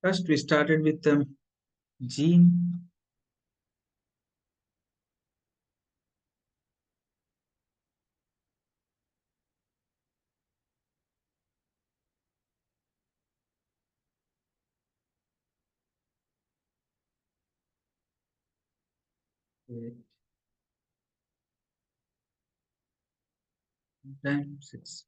First, we started with gene. Times it's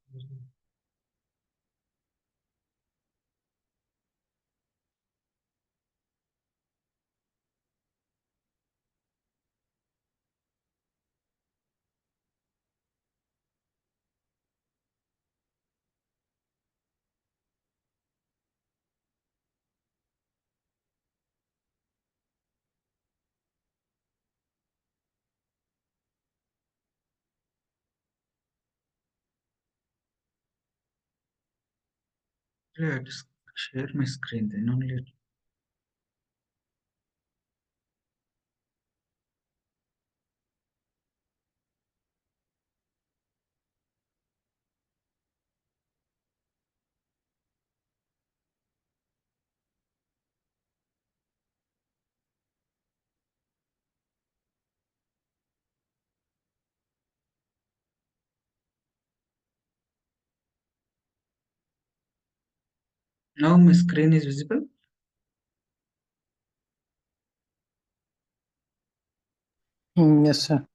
yeah, just share my screen then only. Now my screen is visible. Yes, sir.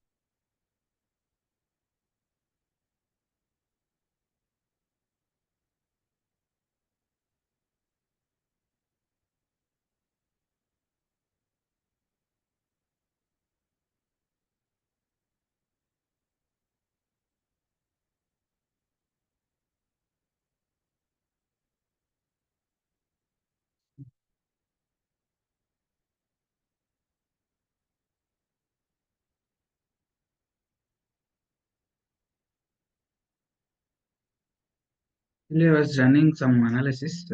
Actually, I was running some analysis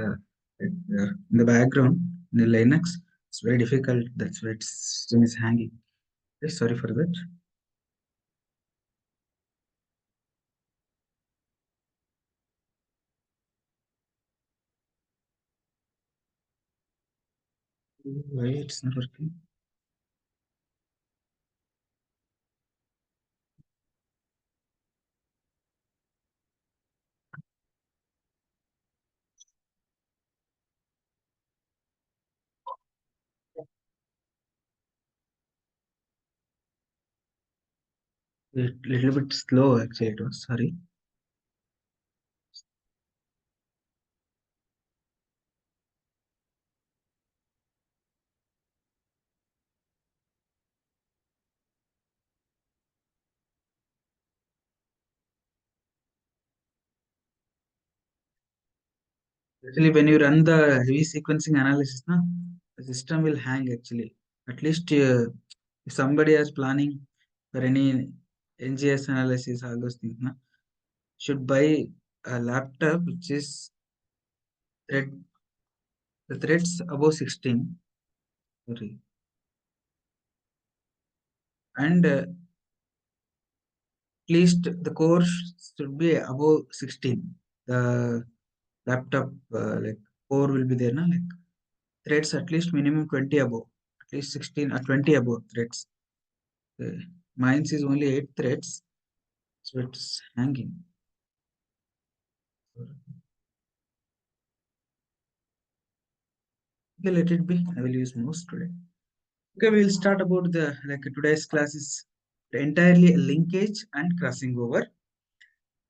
in the background in the Linux. It's very difficult. That's why its system is hanging. Yes, sorry for that. Why it's not working? A little bit slow actually. It was sorry. Actually, when you run the heavy sequencing analysis, na, the system will hang actually. At least if somebody is planning for any NGS analysis, all those things, na, should buy a laptop which is thread, the threads above 16. Sorry. And at least the core should be above 16. The laptop like core will be there, na, like threads at least minimum 20 above, at least 16 or 20 above threads. Mine's is only 8 threads, so it's hanging. Okay, let it be. I will use mouse today. Okay, we will start about the like today's class is entirely a linkage and crossing over.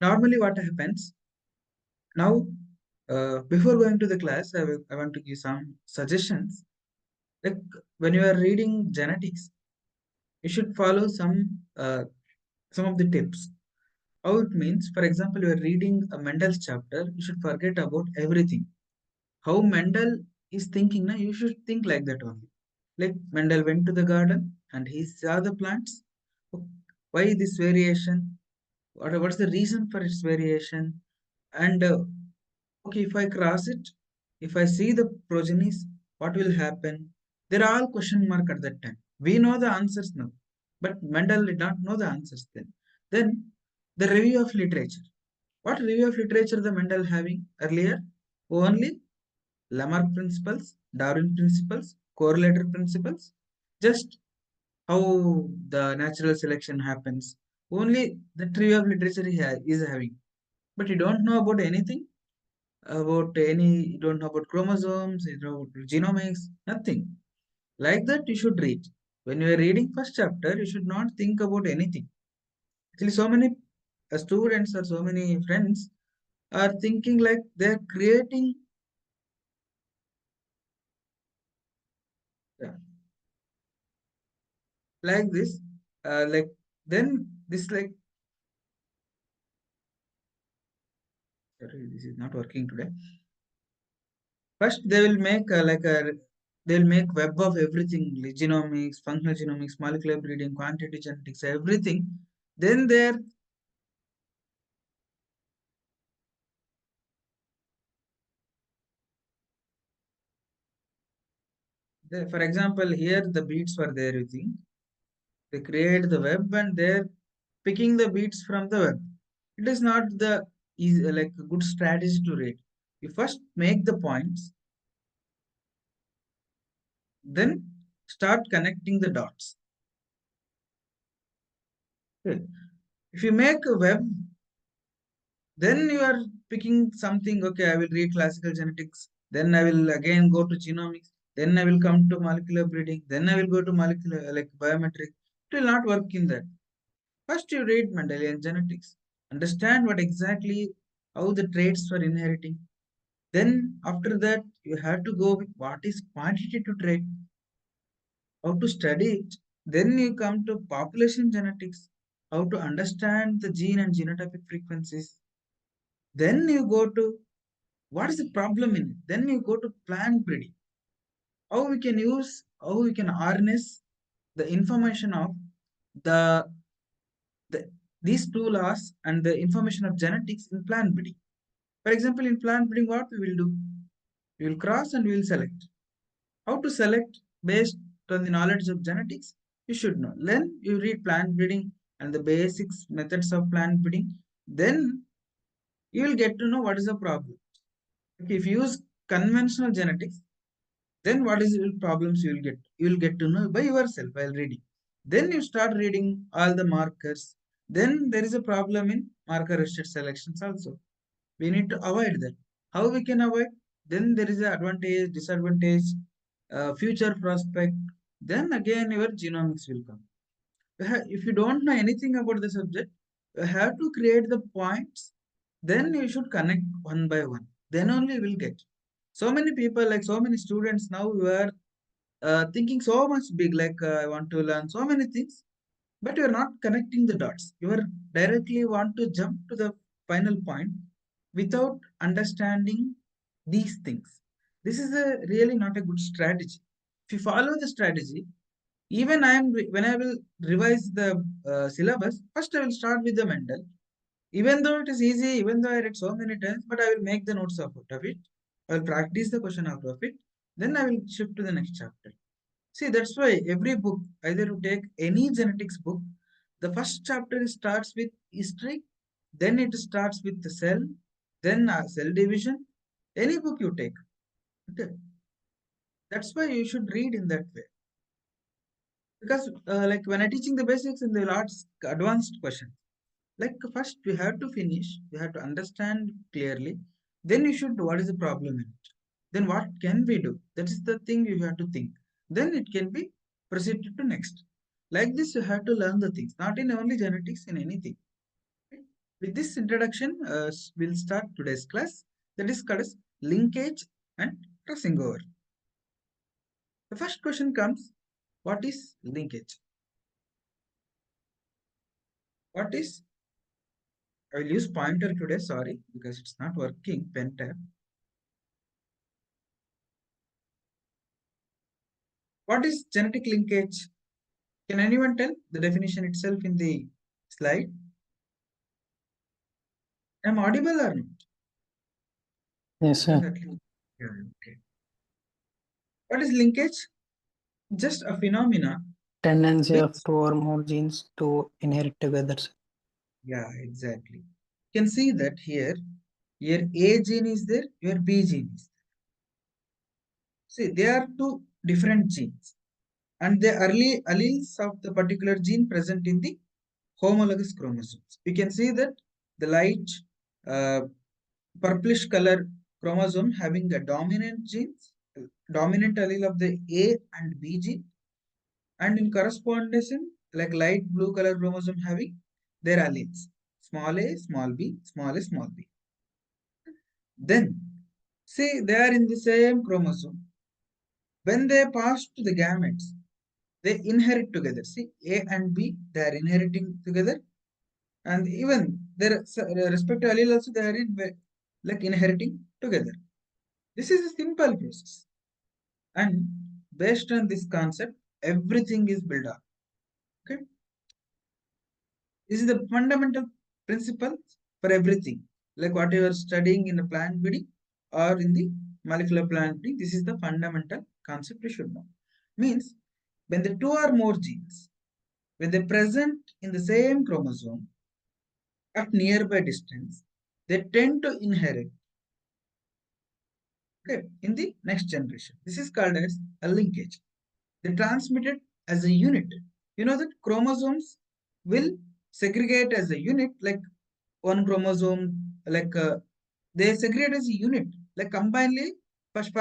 Normally, what happens now? Before going to the class, I want to give some suggestions. Like when you are reading genetics, you should follow some of the tips. How it means, for example, you are reading a Mendel's chapter, you should forget about everything. How Mendel is thinking, now you should think like that only. Like Mendel went to the garden and he saw the plants. Why this variation? What's the reason for its variation? And okay, if I cross it, if I see the progenies, what will happen? There are all question mark at that time. We know the answers now, but Mendel did not know the answers then. Then the review of literature. What review of literature the Mendel having earlier? Only Lamarck principles, Darwin principles, correlator principles, just how the natural selection happens. Only the tree of literature is having. But you don't know about anything about any, you don't know about chromosomes, you know, about genomics, nothing. Like that, you should read. When you are reading first chapter, you should not think about anything. Actually, so many students or so many friends are thinking like they're creating, yeah, like this, like then this like, sorry, this is not working today. First, they will make they'll make web of everything, like genomics, functional genomics, molecular breeding, quantitative genetics, everything. Then for example, here the beats were there. You think they create the web and they're picking the beats from the web. It is not the easy, like a good strategy to read. You first make the points, then start connecting the dots. Okay. If you make a web, then you are picking something. Okay, I will read classical genetics. Then I will again go to genomics. Then I will come to molecular breeding. Then I will go to molecular like biometric. It will not work in that. First, you read Mendelian genetics. Understand what exactly how the traits were inheriting. Then after that, you have to go with what is quantitative trait, how to study it. Then you come to population genetics, how to understand the gene and genotypic frequencies. Then you go to what is the problem in it. Then you go to plant breeding, how we can use, how we can harness the information of the, the these two laws and the information of genetics in plant breeding. For example, in plant breeding, what we will do? We will cross and we will select. How to select based on the knowledge of genetics? You should know. Then you read plant breeding and the basics methods of plant breeding. Then you will get to know what is the problem. If you use conventional genetics, then what is the problems you will get? You will get to know by yourself while reading. Then you start reading all the markers. Then there is a problem in marker restricted selections also. We need to avoid that. How we can avoid? Then there is an advantage, disadvantage, future prospect. Then again your genomics will come. If you don't know anything about the subject, you have to create the points. Then you should connect one by one. Then only you will get. So many people, like so many students now, who are thinking so much big, like I want to learn so many things, but you are not connecting the dots. You are directly want to jump to the final point without understanding these things. This is a really not a good strategy. If you follow the strategy, even when I will revise the syllabus, first I will start with the Mendel. Even though it is easy, even though I read so many times, but I will make the notes out of it. I will practice the question out of it. Then I will shift to the next chapter. See, that's why every book, either you take any genetics book, the first chapter starts with history, then it starts with the cell, then cell division. Any book you take, okay, that's why you should read in that way. Because, like when I teaching the basics, and they'll ask advanced questions. Like first, you have to finish, you have to understand clearly. Then you should. What is the problem in it? Then what can we do? That is the thing you have to think. Then it can be proceeded to next. Like this, you have to learn the things, not in only genetics, in anything. Okay? With this introduction, we'll start today's class. That is called as linkage and crossing over. The first question comes: what is linkage? What is? I will use pointer today. Sorry, because it's not working. Pen tab. What is genetic linkage? Can anyone tell the definition itself in the slide? Am I audible or not? Yes, Then sir. at least, yeah, okay. What is linkage? Just a phenomena Tendency which, of two or more genes to inherit together, sir. yeah, exactly. You can see that here, your A gene is there, your B gene is there. See, they are two different genes, and the early alleles of the particular gene present in the homologous chromosomes. You can see that the light uh, purplish color chromosome having a dominant allele of the A and B gene, and in correspondence, like light blue color chromosome having their alleles small a, small b, small a, small b. Then, see, they are in the same chromosome. When they pass to the gametes, they inherit together. See, A and B, they are inheriting together, and even their respective allele also they are like inheriting together. This is a simple process, and based on this concept, everything is built up. Okay, this is the fundamental principle for everything. Like what you are studying in the plant breeding or in the molecular plant breeding, this is the fundamental concept you should know. Means when the two or more genes, when they present in the same chromosome at nearby distance, they tend to inherit, okay, in the next generation. This is called as a linkage. They transmit it as a unit. You know that chromosomes will segregate as a unit, like one chromosome, like they segregate as a unit, like combinedly, first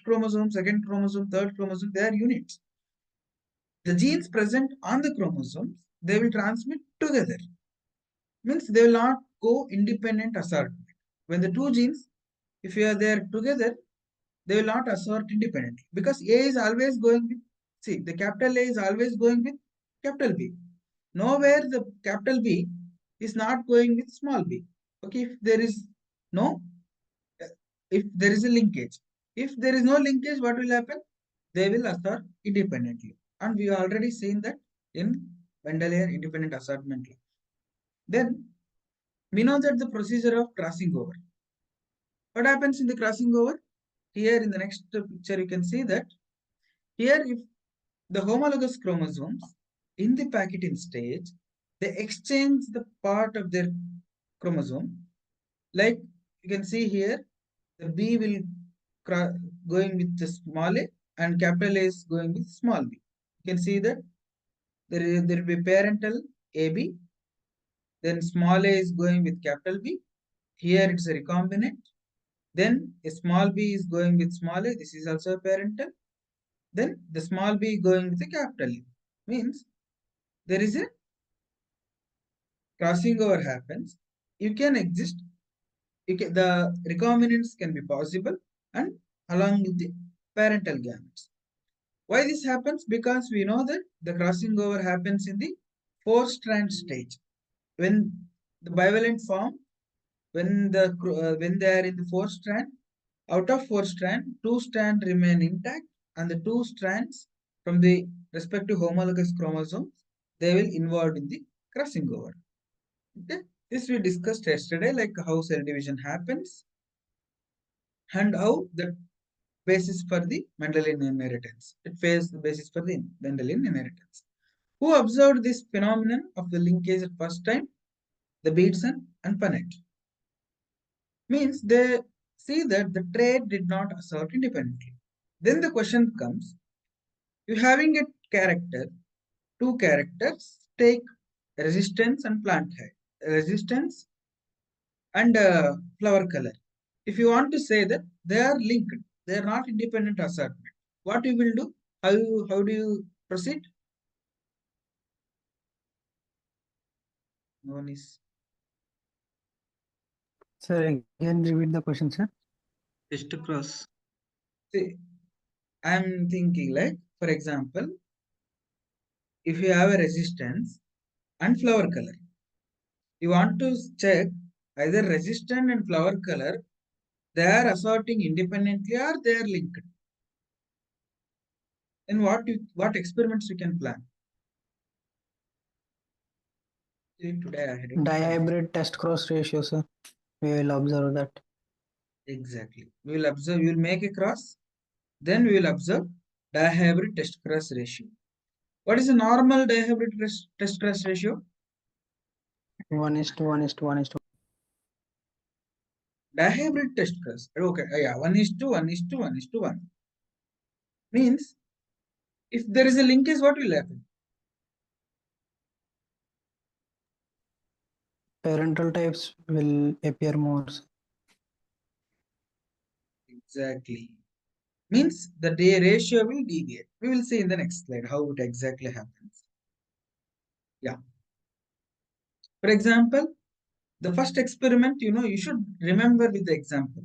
chromosome, second chromosome, third chromosome, they are units. The genes present on the chromosomes, they will transmit together. Means they will not go independent assortment. When the two genes, if you are there together, they will not assort independently because A is always going with, see, the capital A is always going with capital B. Nowhere the capital B is not going with small b. Okay, if there is no, if there is a linkage. If there is no linkage, what will happen? They will assort independently. And we already seen that in Mendelian independent assortment law. Then we know that the procedure of crossing over. What happens in the crossing over? Here in the next picture, you can see that here if the homologous chromosomes in the packeting stage, they exchange the part of their chromosome. Like you can see here, the B will going with the small a and capital A is going with small b. You can see that there will be parental AB, then small a is going with capital B. Here it's a recombinant. Then a small b is going with small a. This is also a parental. Then the small b going with a capital A. Means there is a crossing over happens. You can exist. The recombinants can be possible and along with the parental gametes. Why this happens? Because we know that the crossing over happens in the four strand stage. When the bivalent form, when they are in the four strand, out of four strand, two strand remain intact, and the two strands from the respective homologous chromosomes they will involved in the crossing over. Okay, this we discussed yesterday, like how cell division happens and how the basis for the Mendelian inheritance. It fails the basis for the Mendelian inheritance. Who observed this phenomenon of the linkage at first time? The Bateson and Punnett. Means they see that the trait did not assert independently. Then the question comes, you having a character, two characters, take resistance and plant height. Resistance and flower color. If you want to say that they are linked, they are not independent assortment. What you will do? How do you proceed? No one is Sir, again repeat the question, sir. Test cross. see. I'm thinking like, for example, if you have a resistance and flower color, you want to check either resistant and flower color, they are assorting independently or they are linked. Then what experiments you can plan? See, today I didn't plan. Dihybrid test cross ratio, sir. We will observe that. Exactly. We will observe, we will make a cross, then we will observe dihybrid test cross ratio. What is the normal dihybrid test cross ratio? 1:1:1:1. Dihybrid test cross. Okay, yeah, 1:1:1:1. Means if there is a linkage, what will happen? Parental types will appear more. Exactly. Means the day ratio will deviate. We will see in the next slide how it exactly happens. Yeah. For example, the first experiment, you should remember with the example.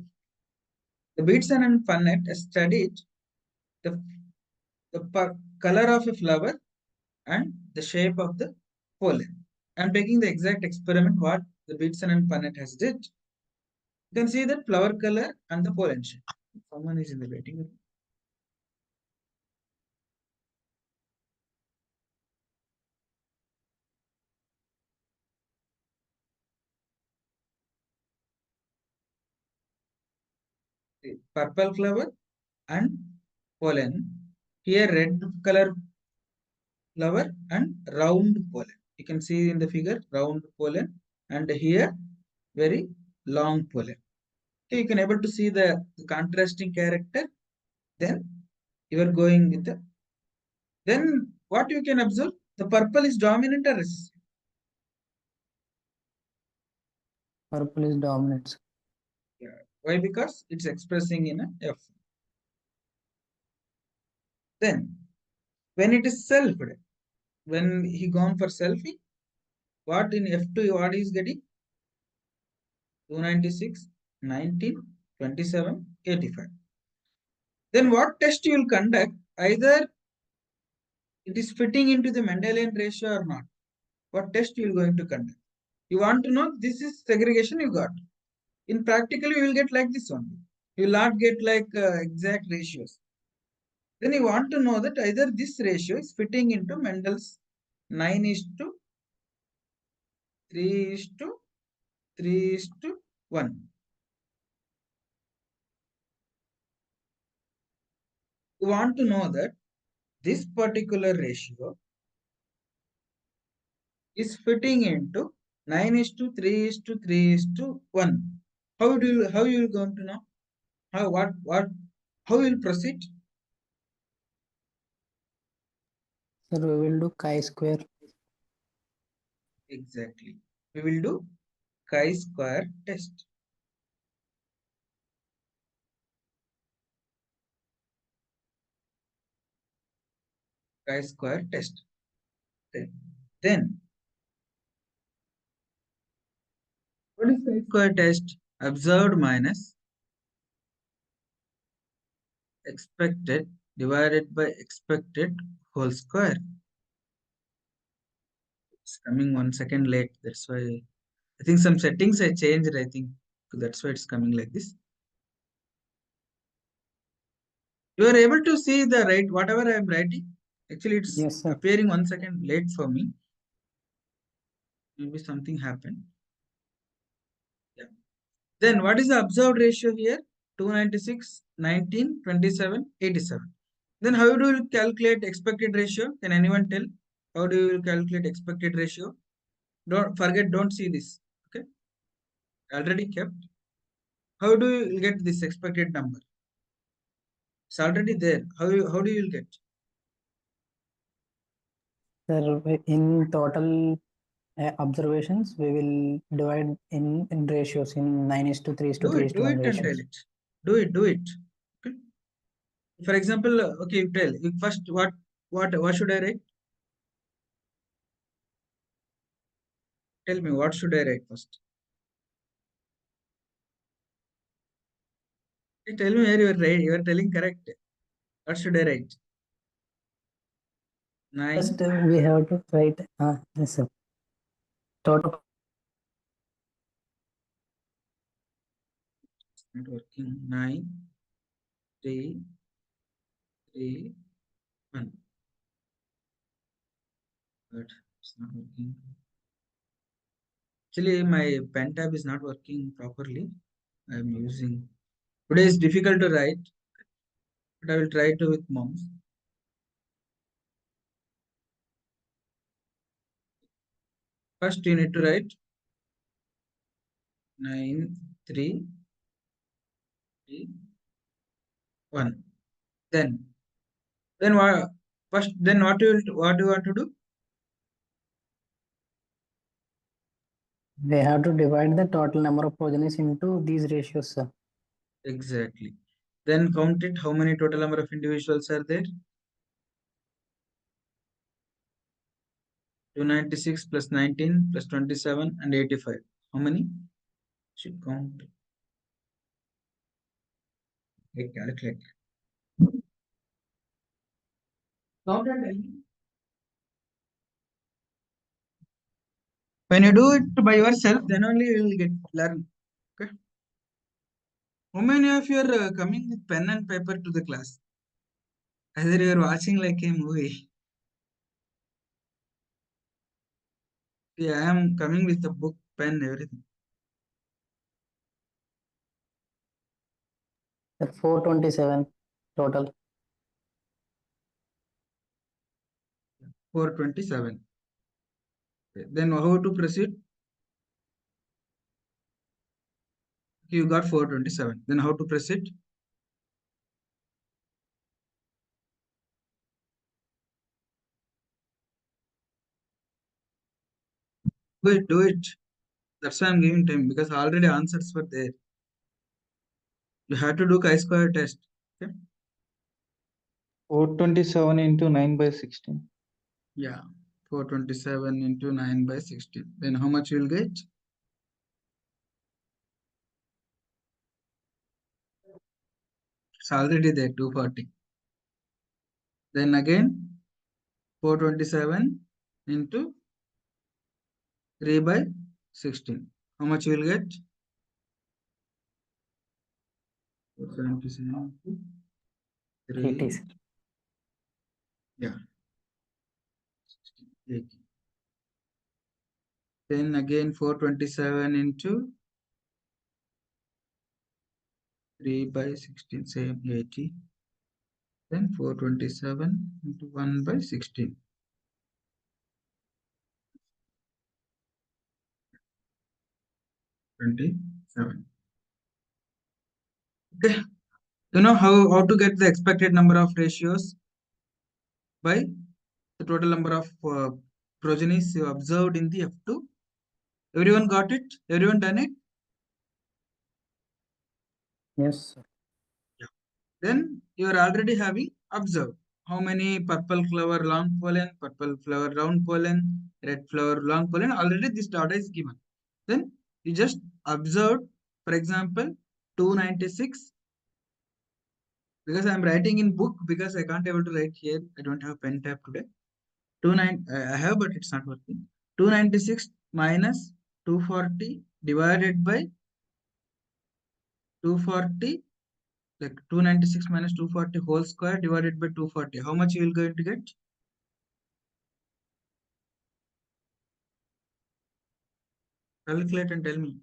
The Beatson and Punnett studied the, color of a flower and the shape of the pollen. I'm taking the exact experiment what the Beatson and Punnett has did. You can see that flower color and the pollen shape. Someone is in the waiting room. The purple flower and pollen. Here red color flower and round pollen. You can see in the figure round pollen and here very long pollen. Okay, you can able to see the contrasting character. Then you are going with the. Then what you can observe? The purple is dominant or recessive. Purple is dominant. Yeah. Why? Because it's expressing in a F. Then when it is selfed, when he gone for selfie, what in F2 what is getting? 296, 19, 27, 85. Then what test you will conduct? Either it is fitting into the Mendelian ratio or not. What test you will going to conduct? You want to know this is segregation you got. In practical you will get like this one. You will not get like exact ratios. Then you want to know that either this ratio is fitting into Mendel's 9 is to 3 is to 3 is to 1. You want to know that this particular ratio is fitting into 9 is to 3 is to 3 is to 1. How you going to know? How you will proceed? Sir, we will do chi-square. Exactly. We will do chi-square test. Chi-square test. Then what is chi-square test? Observed minus expected divided by expected whole square. It's coming 1 second late. That's why I think some settings I changed. I think that's why it's coming like this. You are able to see the right whatever I am writing. Actually, it's Yes, sir. appearing 1 second late for me. Maybe something happened. Yeah. Then what is the observed ratio here? 296, 19, 27, 87. Then how do you calculate expected ratio? Can anyone tell? How do you calculate expected ratio? Don't forget, don't see this. Okay. Already kept. How do you get this expected number? It's already there. How do you get? Sir, in total observations, we will divide in ratios in 9 is to 3 is to 3 is to Do 1 it and tell ratios. it. Do it. Okay. For example, okay, you tell. First, what should I write? Tell me, what should I write first? Okay, tell me where you are right. You are telling correct. What should I write? First, 9, we have to write, yes, sir. Total not working. 9, 3, 3, 1. But it's not working. Actually, my pen tab is not working properly. I am using. Today is difficult to write, but I will try to with mouse. First, you need to write 9, 3, 3, 1. Then Then what? First, then what do you want to do? We have to divide the total number of progenies into these ratios, sir. Exactly. Then count it. How many total number of individuals are there? 296 plus 19 plus 27 and 85. How many? Should count. Calculate. Count and tell me. When you do it by yourself, then only you will get learn. Okay. How many of you are coming with pen and paper to the class? Either you are watching like a movie. Yeah, I am coming with a book, pen, everything. Sir, 427 total. 427. Okay. Then how to proceed? You got 427. Then how to proceed? Do it. That's why I'm giving time because already answers were there. You have to do chi-square test. Okay. 427 into 9 by 16. Yeah. 427 into 9 by 16. Then how much you will get? It's already there, 240. Then again, 427 into 3 by 16. How much you will get? 477 into 80, 3. sir. Yeah. 80. Then again 427 into 3 by 16, same 80. Then 427 into 1 by 16. 27. Okay. You know how to get the expected number of ratios by the total number of progenies you observed in the F2. Everyone got it? Everyone done it? Yes, sir. Yeah. Then you are already having observed how many purple flower long pollen, purple flower round pollen, red flower long pollen. Already this data is given. Then you just observed, for example, 296 because I am writing in book because I can't able to write here. I don't have pen tab today. 29 I have but it's not working. 296 minus 240 divided by 240, like 296 minus 240 whole square divided by 240. How much you will going to get? Calculate and tell me.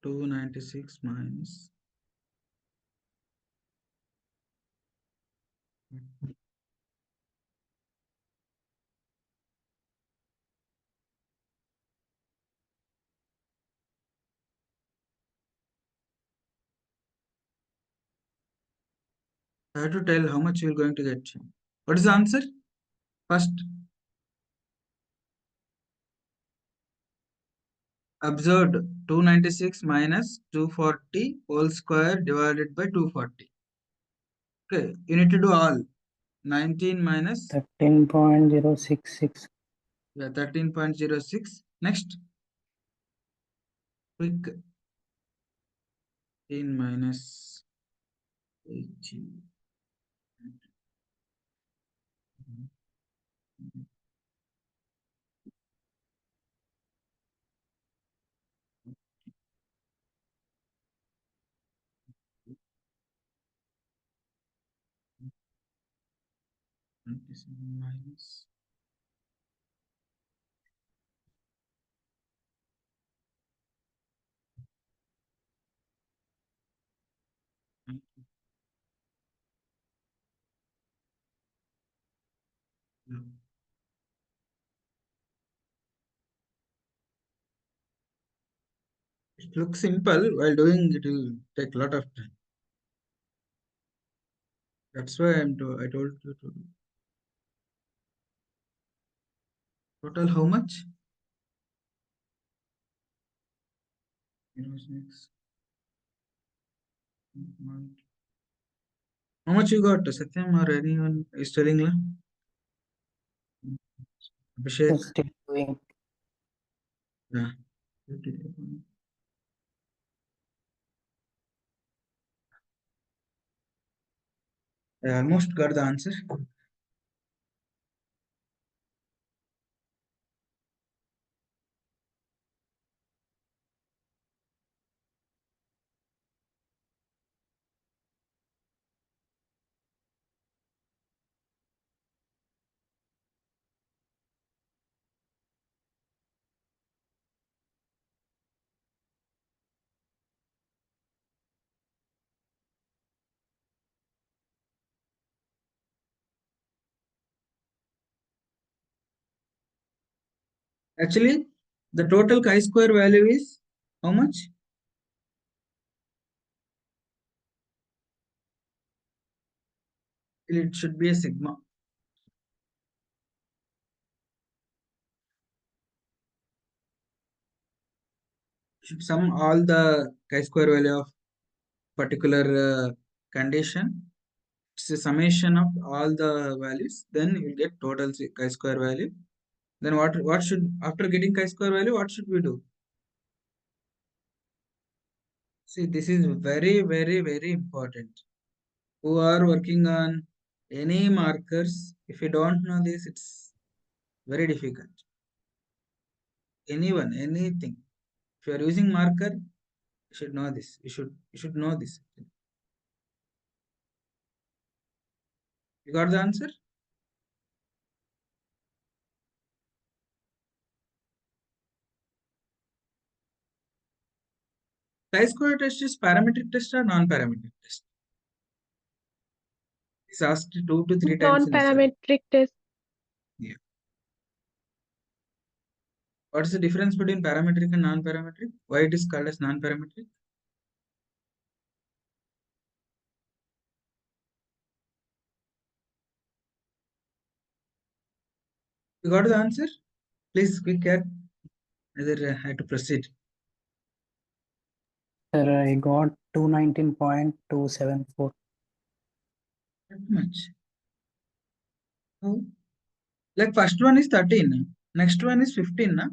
296 minus. I have to tell how much you are going to get. What is the answer? First, observed 296 minus 240 whole square divided by 240. Okay, you need to do all. 19 minus 13.066. yeah, 13.06. Next, quick 18 minus 18. 27 minus 19. It looks simple. While doing it will take a lot of time. That's why I told you to do. Total how much? How much you got, Satyam, or anyone is telling? La? Abhishek? Still doing. Yeah. I almost got the answer. Actually, the total chi-square value is how much? It should be a sigma. Should sum all the chi-square value of particular condition. It's a summation of all the values. Then you will get total chi-square value. Then what should, after getting chi-square value, what should we do? See, this is very, very, very important. Who are working on any markers, if you don't know this, it's very difficult. Anyone, anything. If you are using marker, you should know this. You should know this. You got the answer? Chi-square test is parametric test or non-parametric test? It's asked 2 to 3 times in a survey. Non-parametric test. Yeah. What is the difference between parametric and non-parametric? Why it is called as non-parametric? You got the answer? Please quick here. Either I have to proceed. Sir, I got 219.274. That much. Oh. Like first one is 13. Next one is 15. Na?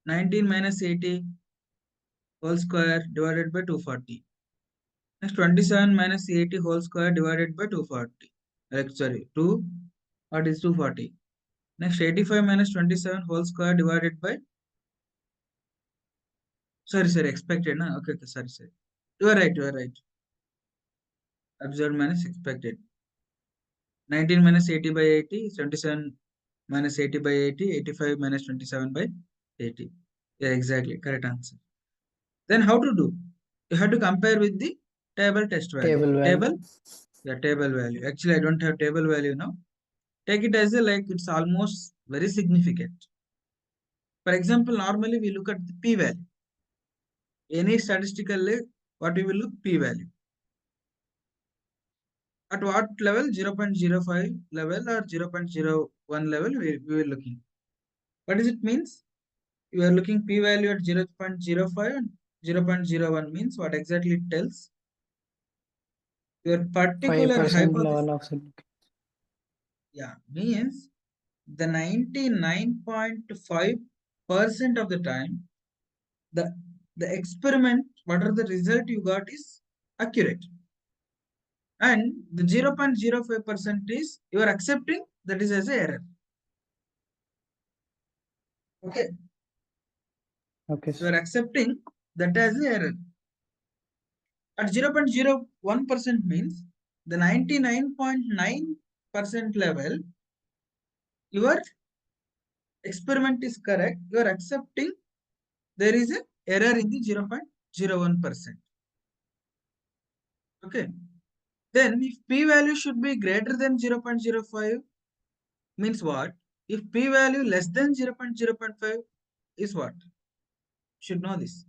19 minus 80 whole square divided by 240. Next 27 minus 80 whole square divided by 240. Like, sorry, 2. What is 240? Next 85 minus 27 whole square divided by, sorry, expected. Na? Okay, sorry. You are right. Observed minus expected. 19 minus 80 by 80, 77 minus 80 by 80, 85 minus 27 by 80. Yeah, exactly. Correct answer. Then how to do? You have to compare with the table test value. Table value. Table? Yeah, table value. Actually, I don't have table value now. Take it as a like it's almost very significant. For example, normally we look at the p value. Any statistical, what we will look p value. At what level? 0.05 level or 0.01 level we were looking. What does it means? You are looking p value at 0.05 and 0.01 means what exactly it tells? Your particular 5% hypothesis, level of significance. yeah, means the 99.5% of the time, the the experiment, what are the result you got is accurate. And the 0.05% is you are accepting that is as a error. Okay. Okay, You sir. are accepting that as a error. At 0.01% means the 99.9% level, your experiment is correct. You are accepting there is a error in the 0.01%. Okay. Then if p-value should be greater than 0.05 means what? If p-value less than 0.05 is what? Should know this.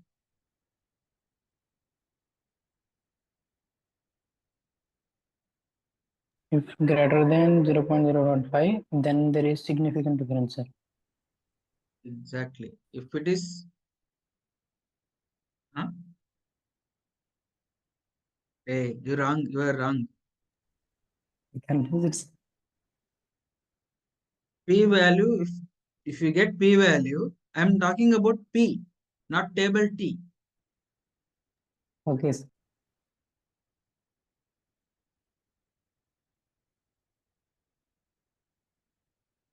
If greater than 0.0.5, then there is significant difference, sir. Exactly. If it is, huh? Hey, you're wrong. You are wrong. We can use it. P value. If you get P value, I'm talking about P, not table T. Okay, sir.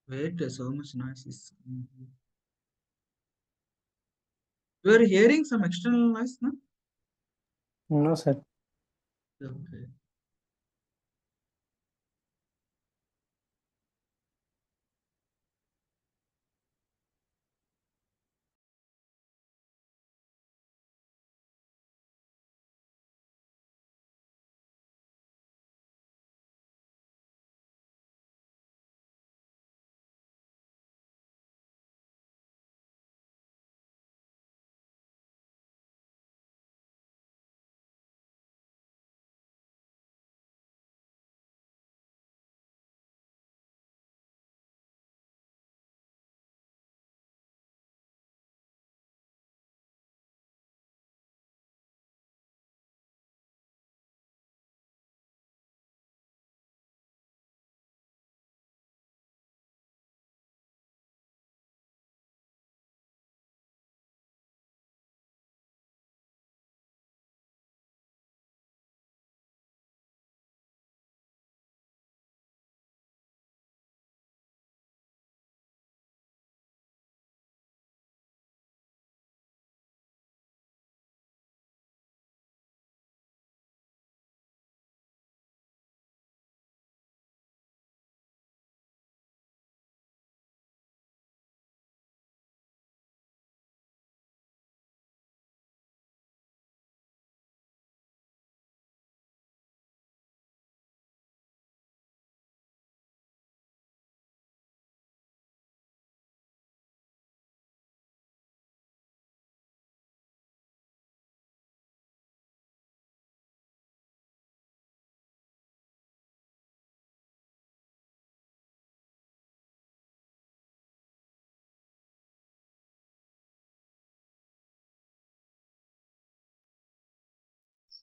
Wait, so much noise is coming here. You are hearing some external noise, no? No, sir. Okay.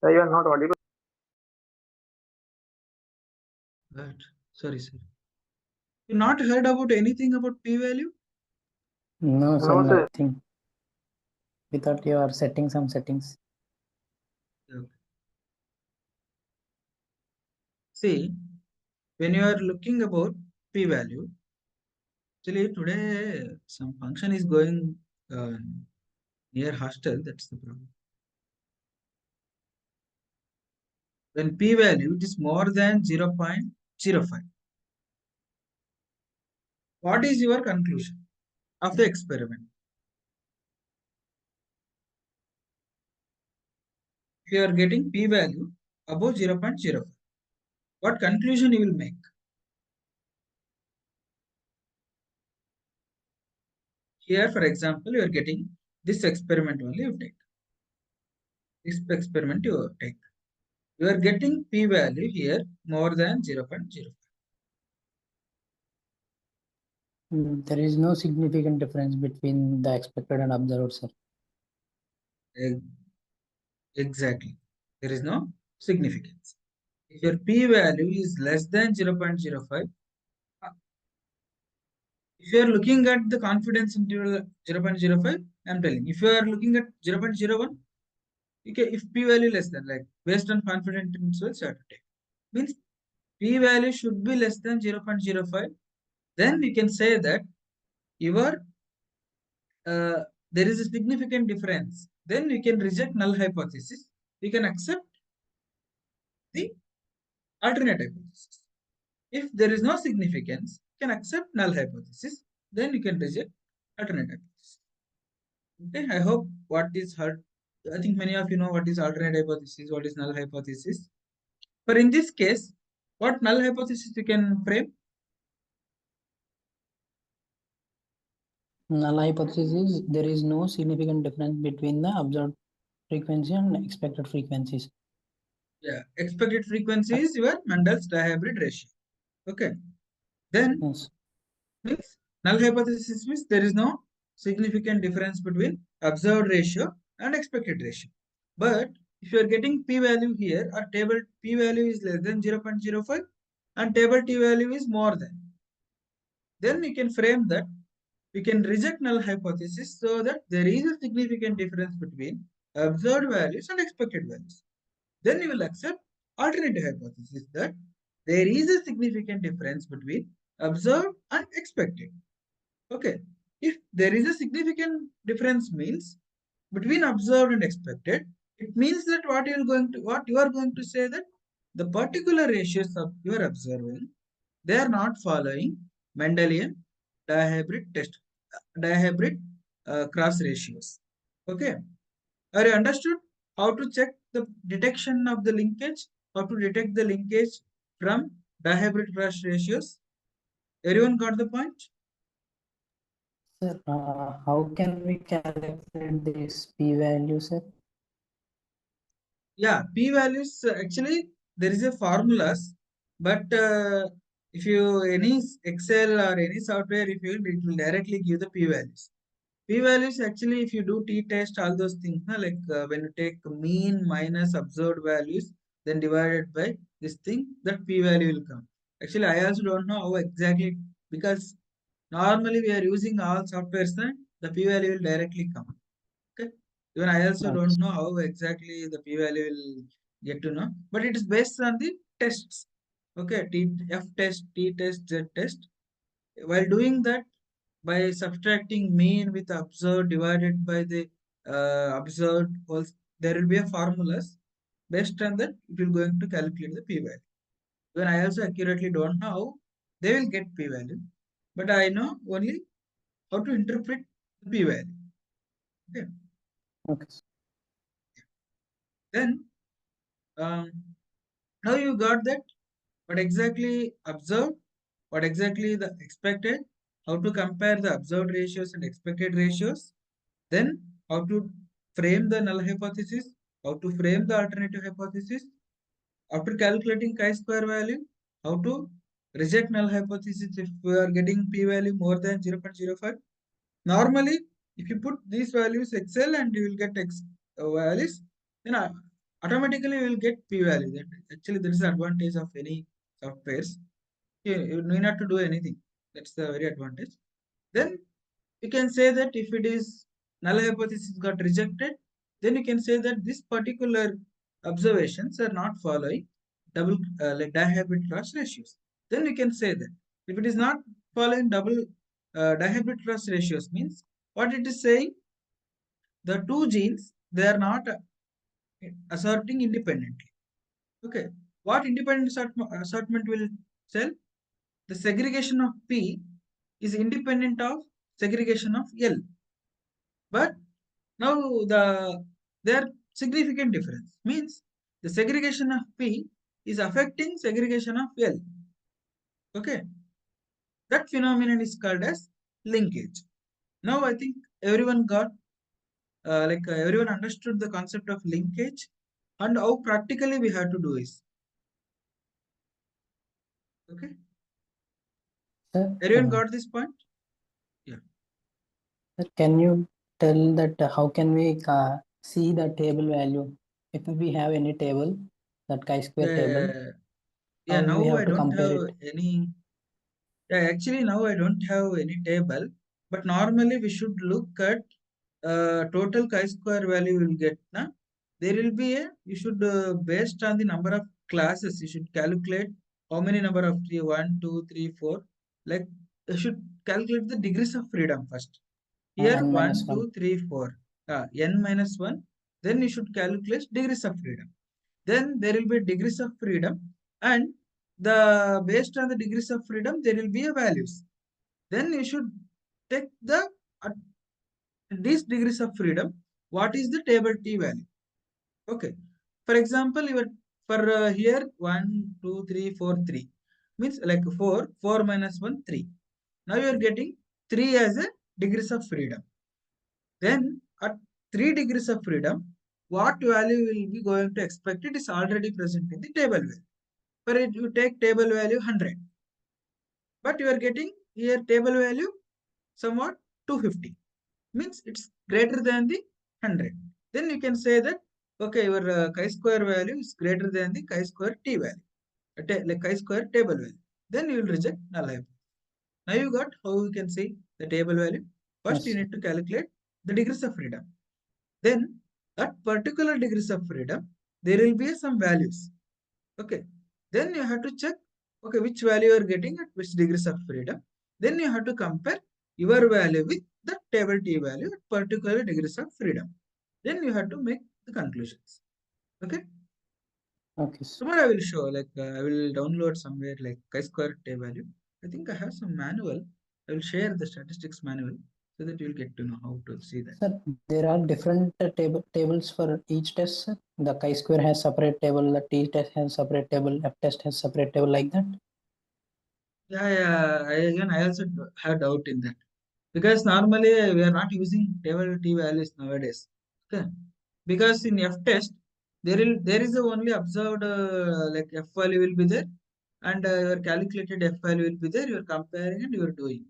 Sir, you are not audible. Right. Sorry, sir. You not heard about anything about P value? No, sir, No, sir. nothing. We thought you are setting some settings. Okay. See, when you are looking about P value, actually today some function is going near hostel. That's the problem. When P value is more than 0.05, what is your conclusion of the experiment? If you are getting P value above 0.05, what conclusion you will make? Here, for example, you are getting this experiment only you take. This experiment you take. You are getting P value here more than 0.05. There is no significant difference between the expected and observed, sir. Exactly. There is no significance. If your P value is less than 0.05, if you are looking at the confidence interval 0.05, I'm telling. If you are looking at 0.01, okay, if P value less than, like based on confidence intervals, you have to take. Means P value should be less than 0.05. Then we can say that your there is a significant difference. Then we can reject null hypothesis. We can accept the alternate hypothesis. If there is no significance, you can accept null hypothesis. Then you can reject alternate hypothesis. Okay, I hope what is hard. I think many of you know what is alternate hypothesis, what is null hypothesis. But in this case, what null hypothesis we can frame? Null hypothesis is there is no significant difference between the observed frequency and expected frequencies. Yeah, expected frequency is your Mendel's dihybrid ratio. Okay. Then Yes. means null hypothesis means there is no significant difference between observed ratio and expected ratio. But if you are getting p-value here, our table p-value is less than 0.05 and table t-value is more than, then we can frame that we can reject null hypothesis so that there is a significant difference between observed values and expected values. Then you will accept alternative hypothesis that there is a significant difference between observed and expected. Okay. If there is a significant difference means between observed and expected, it means that what you are going to say that the particular ratios of you are observing, they are not following Mendelian dihybrid test, dihybrid cross ratios. Okay. Are you understood how to check the detection of the linkage? How to detect the linkage from dihybrid cross ratios? Everyone got the point? Sir, how can we calculate this p-value, sir? Yeah, p values actually there is a formulas, but if you any Excel or any software, if you it will directly give the p values. P values actually if you do t test all those things, na, like when you take mean minus observed values, then divided by this thing, that p value will come. Actually, I also don't know how exactly, because normally we are using all softwares, na, the p value will directly come. Okay. Even I also Okay. don't know how exactly the p-value will get to know, but it is based on the tests. Okay, F test, T test, Z test. While doing that, by subtracting mean with observed divided by the observed whole, there will be a formulas. Based on that, it will going to calculate the p-value. Even I also accurately don't know how they will get p-value, but I know only how to interpret the p-value. Okay. Okay. Then um, now you got that what exactly observed, what exactly the expected, how to compare the observed ratios and expected ratios, then how to frame the null hypothesis, how to frame the alternative hypothesis, after calculating chi-square value, how to reject null hypothesis if we are getting p-value more than 0.05. Normally, if you put these values Excel and you will get values, then automatically you will get p-value. That actually there is the advantage of any softwares. You need not to do anything. That's the very advantage. Then you can say that if it is null hypothesis got rejected, then you can say that this particular observations are not following double like dihybrid cross ratios. Then you can say that if it is not following double dihybrid cross ratios means what it is saying, the two genes they are not assorting independently. Okay, what independent assortment will tell? The segregation of P is independent of segregation of L. But now there are significant difference. Means the segregation of P is affecting segregation of L. Okay. That phenomenon is called as linkage. Now I think everyone got everyone understood the concept of linkage and how practically we have to do this. Okay. Sir, Everyone got this point? Yeah. sir, can you tell that how can we see the table value? If we have any table, that chi-square table, Yeah. Yeah. how we Now I have to don't compare have it? any. Yeah, actually now I don't have any table, but normally we should look at total chi-square value will get. Na? There will be a, you should based on the number of classes, you should calculate how many number of tree, 1, 2, 3, 4. Like you should calculate the degrees of freedom first. Here N minus 1, 1. 2, 3, 4. N minus 1. Then you should calculate degrees of freedom. Then there will be degrees of freedom, and the based on the degrees of freedom there will be a values. Then you should take the at these degrees of freedom, what is the table t value. Okay, for example your for here 1 2 3 4 3 means like 4 minus 1 3. Now you are getting 3 as a degrees of freedom. Then at 3 degrees of freedom what value will be going to expect it is already present in the table value. For it, you take table value 100, but you are getting here table value somewhat 250, means it's greater than the 100. Then you can say that okay, your chi-square value is greater than the chi-square t value, like chi-square table value. Then you will reject null hypothesis. Now you got how you can see the table value. First, you Yes. need to calculate the degrees of freedom. Then, at particular degrees of freedom, there will be some values. Okay. Then you have to check, okay, which value you are getting at which degrees of freedom. Then you have to compare your value with the table T value at particular degrees of freedom. Then you have to make the conclusions. Okay. Okay, sir. Tomorrow I will show, like I will download somewhere like chi-square T value. I think I have some manual. I will share the statistics manual so that you will get to know how to see that. Sir, there are different tables for each test, sir. The chi-square has separate table, the t-test has separate table, f-test has separate table, like that. Yeah. I also have doubt in that because normally we are not using table t values nowadays. Okay, because in f test there is a only observed like f value will be there, and your calculated f value will be there. You are comparing and you are doing.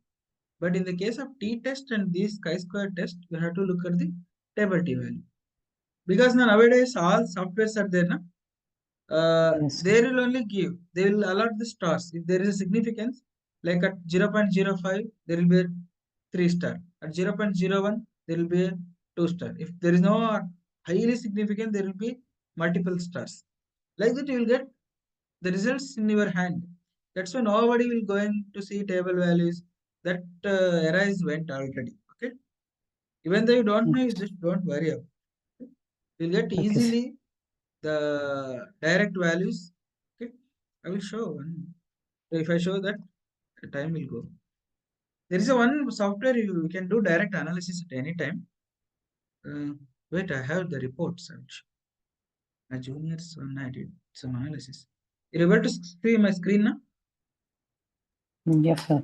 But in the case of t test and these chi-square test, you have to look at the table t value because now nowadays all softwares are there. Na? Yes, sir. They will only give, they will allot the stars. If there is a significance, like at 0.05, there will be a 3 star. At 0.01, there will be a 2 star. If there is no highly significant, there will be multiple stars. Like that, you will get the results in your hand. That's why nobody will going to see table values. That era is went already. Okay. Even though you don't know, you Okay, just don't worry about it. You'll get okay, sir. easily the direct values. Okay, I will show one. So if I show that, the time will go. There is a one software you can do direct analysis at any time. Wait, I have the reports. My juniors one I did some analysis. You're able to see my screen now? Yes, sir.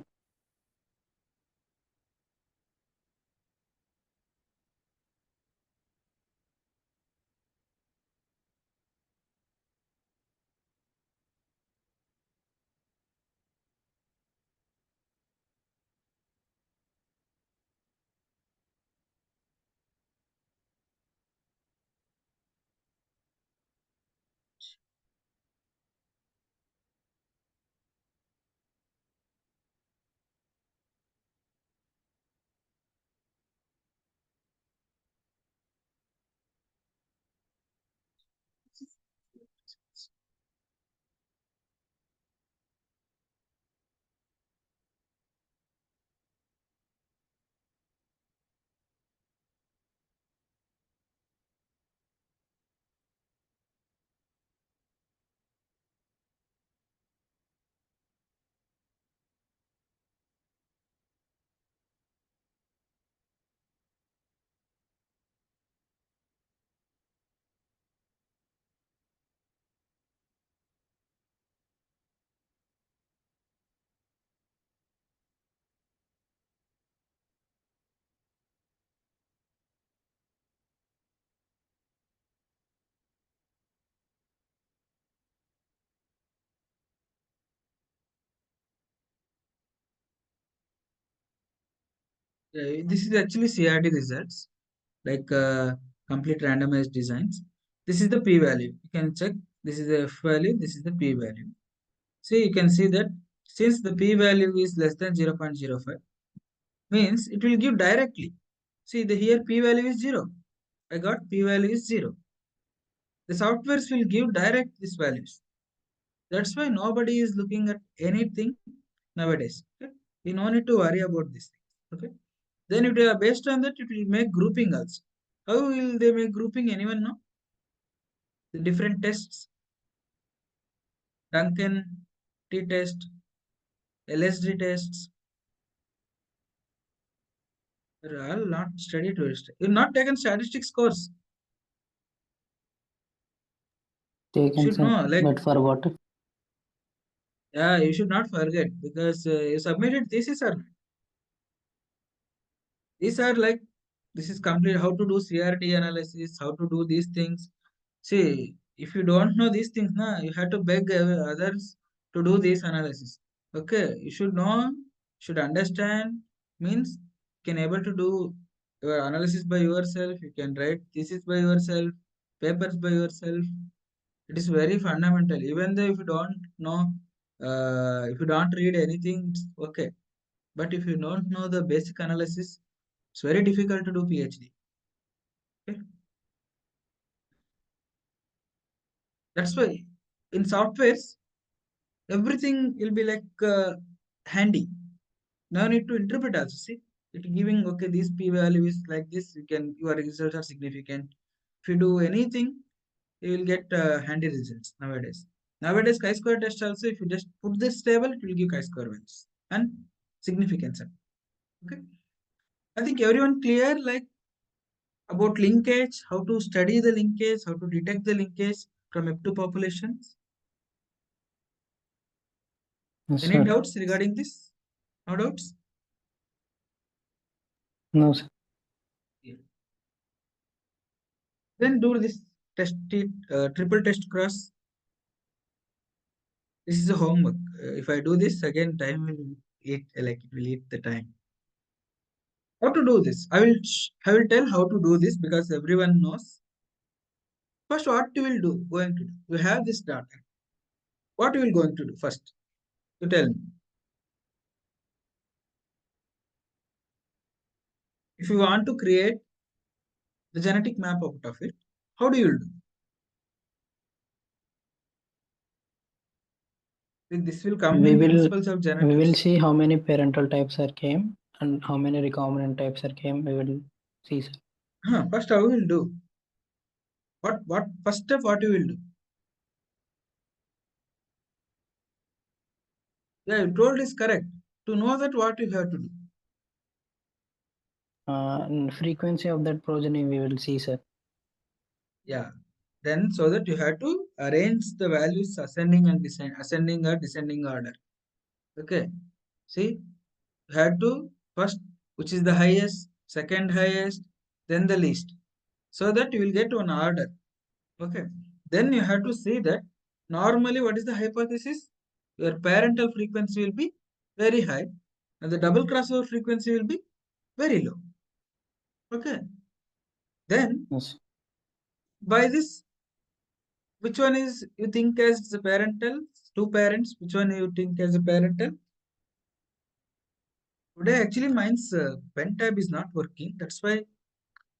This is actually CRD results, like complete randomized designs. This is the p value. You can check. This is the f value. This is the p value. See, you can see that since the p value is less than 0.05, means it will give directly. See, the here p value is 0. I got p value is 0. The softwares will give direct these values. That's why nobody is looking at anything nowadays. Okay? You no need to worry about this. Okay. Then it based on that it will make grouping also. How will they make grouping? Anyone know? The different tests, Duncan t test, LSD tests, are all not studied to it. You've not taken statistics course. You Taken, should sir. know, like, But for what? yeah, you should not forget because you submitted thesis or these are like This is complete how to do CRT analysis, how to do these things. See, if you don't know these things, na, you have to beg others to do this analysis. Okay, you should know, should understand, means you can able to do your analysis by yourself. You can write thesis by yourself, papers by yourself. It is very fundamental. Even though if you don't know, if you don't read anything, it's okay. But if you don't know the basic analysis, it's very difficult to do PhD. Okay? That's why in softwares, everything will be like handy. No need to interpret also. See, it giving okay, this p value is like this. You can your results are significant. If you do anything, you will get handy results nowadays. Nowadays, chi-square test also, if you just put this table, it will give chi-square values and significance. Okay, I think everyone clear like about linkage, how to study the linkage, how to detect the linkage from F2 populations. Yes, Any sir. doubts regarding this? No doubts? No, sir. Yeah. Then do this test it, triple test cross. This is a homework. If I do this again, time will eat like it will eat the time. How to do this? I will tell how to do this because everyone knows. First, what you will do? Going to do? You have this data. What you will going to do first? You tell me. If you want to create the genetic map out of it, how do you do? This will come We in will principles of we will genetics. see how many parental types are came and how many recombinant types are came. We will see, sir. First, how you will do? What first step? What you will do? Yeah, you told is correct. To know that, what you have to do? And frequency of that progeny we will see, sir. Yeah. Then so that you have to arrange the values ascending and ascending or descending order. Okay. See, you have to first which is the highest, second highest, then the least. So that you will get one order. Okay. Then you have to see that normally what is the hypothesis? Your parental frequency will be very high and the double crossover frequency will be very low. Okay. Then Yes. by this, which one is you think as the parental? Two parents, which one you think as a parental? Today actually mine's pen tab is not working. That's why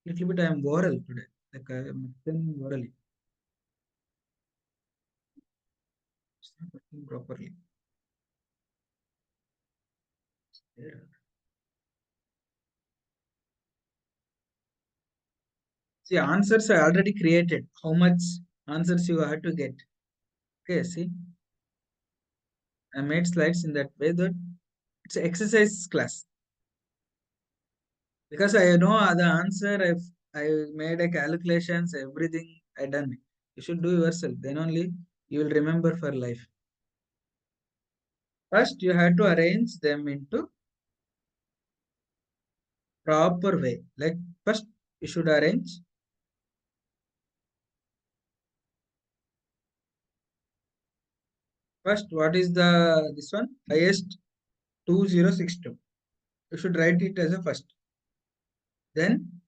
little bit I am oral today. Like I am telling orally. It's not working properly. There. See, answers are already created. How much answers you have to get? Okay, see, I made slides in that way that it's an exercise class because I know the answer. I made a calculations, everything I done. You should do yourself. Then only you will remember for life. First, you have to arrange them into proper way. Like first, you should arrange. First, what is the this one? Highest 2062. You should write it as a first. Then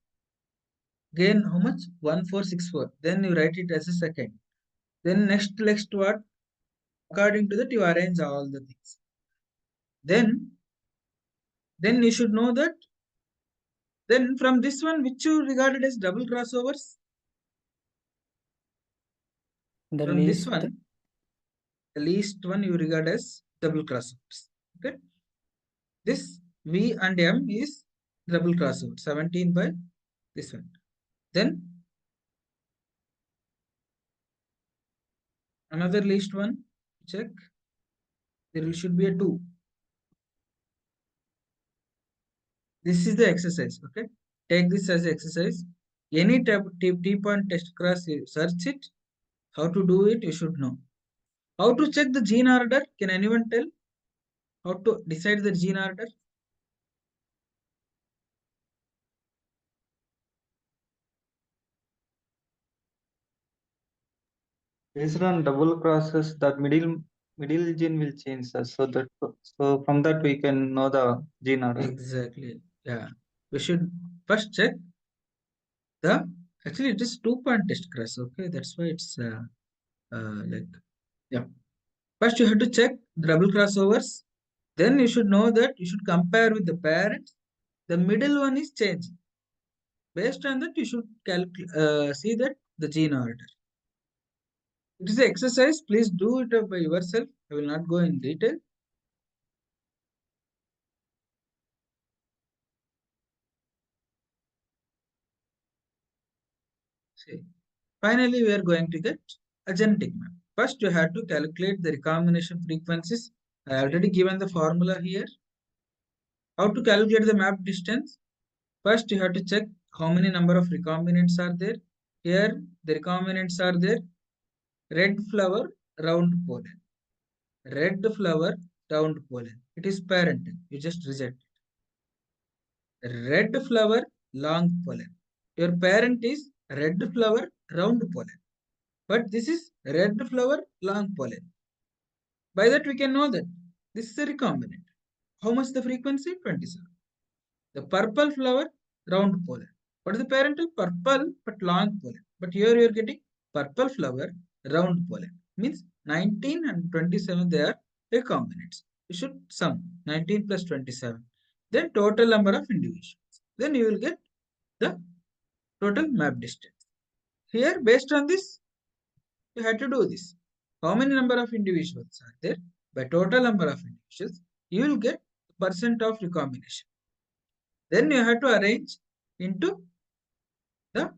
gain how much? 1464. Then you write it as a second. Then next what? According to that, you arrange all the things. Then you should know that. Then from this one, which you regarded as double crossovers. The From this least one, the least one you regard as double crossovers. Okay. This V and M is double crossover. 17 by this one. Then another least one. Check. There should be a 2. This is the exercise. Okay. Take this as exercise. Any type T-point test cross, you search it. How to do it, you should know. How to check the gene order? Can anyone tell? How to decide the gene order? Based on double crosses, that middle gene will change, sir. So from that we can know the gene order. Exactly. Yeah. We should first check the, actually it is 2 point test cross. Okay. That's why it's like, yeah. First you have to check the double crossovers. Then you should know that you should compare with the parents. The middle one is changing. Based on that, you should see that the gene order. It is an exercise. Please do it by yourself. I will not go in detail. See. Finally, we are going to get a genetic map. First, you have to calculate the recombination frequencies. I already given the formula here. How to calculate the map distance? First, you have to check how many number of recombinants are there. Here, the recombinants are there. Red flower, round pollen. Red flower, round pollen. It is parental. You just reject it. Red flower, long pollen. Your parent is red flower, round pollen. But this is red flower, long pollen. By that we can know that this is a recombinant. How much the frequency? 27. The purple flower, round pollen. What is the parental? Purple but long pollen. But here you are getting purple flower, round pollen. Means 19 and 27 they are recombinants. You should sum 19 plus 27. Then total number of individuals. Then you will get the total map distance. Here based on this you have to do this. How many number of individuals are there? By total number of individuals, you will get percent of recombination. Then you have to arrange into the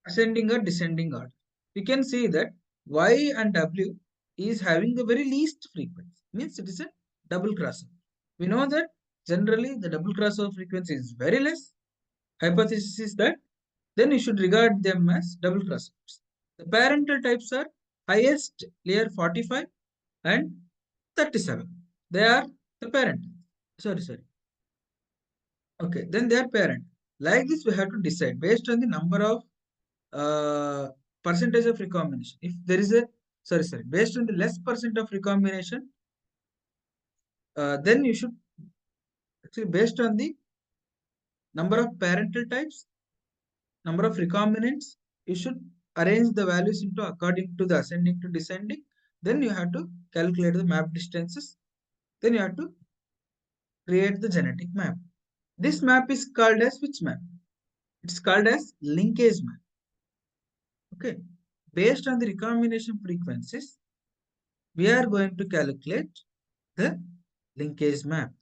ascending or descending order. You can see that Y and W is having the very least frequency. Means it is a double crossover. We know that generally the double crossover frequency is very less. Hypothesis is that then you should regard them as double crossovers. The parental types are highest layer 45 and 37. They are the parent. Sorry. Okay, then they are parent. Like this, we have to decide based on the number of percentage of recombination. If there is a, based on the less percent of recombination, then you should actually based on the number of parental types, number of recombinants, you should arrange the values into according to the ascending to descending. Then you have to calculate the map distances. Then you have to create the genetic map. This map is called as which map? It's called as linkage map. Okay. Based on the recombination frequencies, we are going to calculate the linkage map.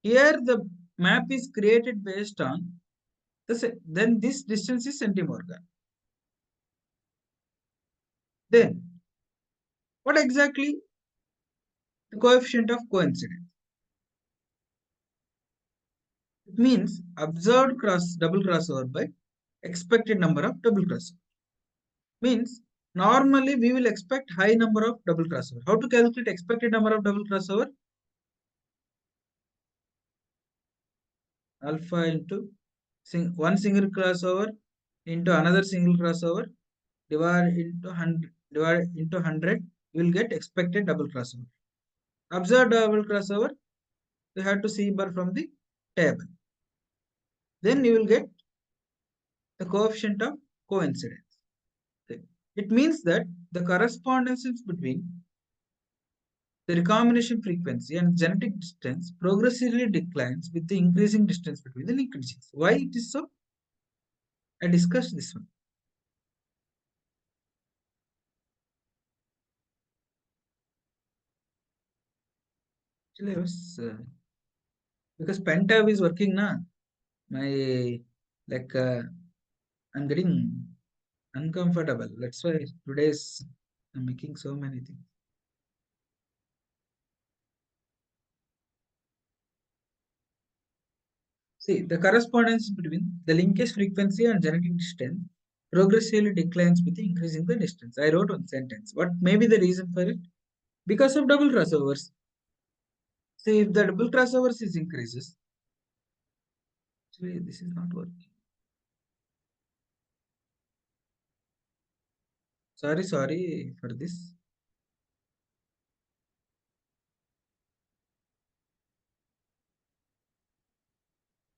Here the map is created based on then this distance is centimorgan. Then what exactly the coefficient of coincidence? It means observed double crossover by expected number of double crossover. Means normally we will expect high number of double crossover. How to calculate expected number of double crossover? Alpha into one single crossover into another single crossover divide into 100, you will get expected double crossover. Observed double crossover, you have to see bar from the table. Then you will get the coefficient of coincidence. It means that the correspondences between the recombination frequency and genetic distance progressively declines with the increasing distance between the linked genes. Why it is so? I discussed this one. Actually, I was because Pentab is working now. My like I'm getting uncomfortable. That's why today's I'm making so many things. See, the correspondence between the linkage frequency and genetic distance progressively declines with increasing the distance. I wrote one sentence. What may be the reason for it? Because of double crossovers. See, if the double crossovers is increases, actually this is not working. Sorry for this.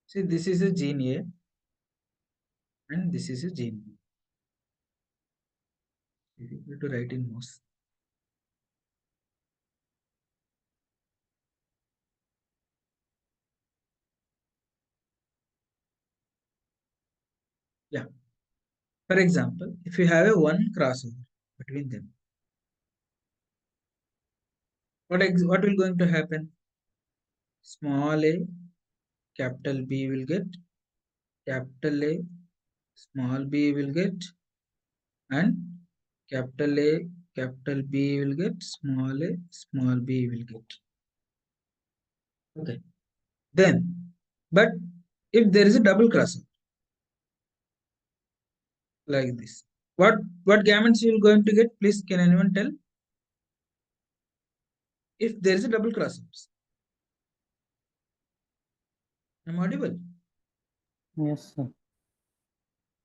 See, this is a gene A and this is a gene B. Difficult to write in most. Yeah. For example, if you have a one crossover between them, what will going to happen? Small a, capital B will get, capital A, small b will get, and capital A, capital B will get, small a, small b will get. Okay. Then, but if there is a double crossover like this, what gametes you will going to get? Please, can anyone tell? If there is a double crossover, I'm audible. Yes, sir.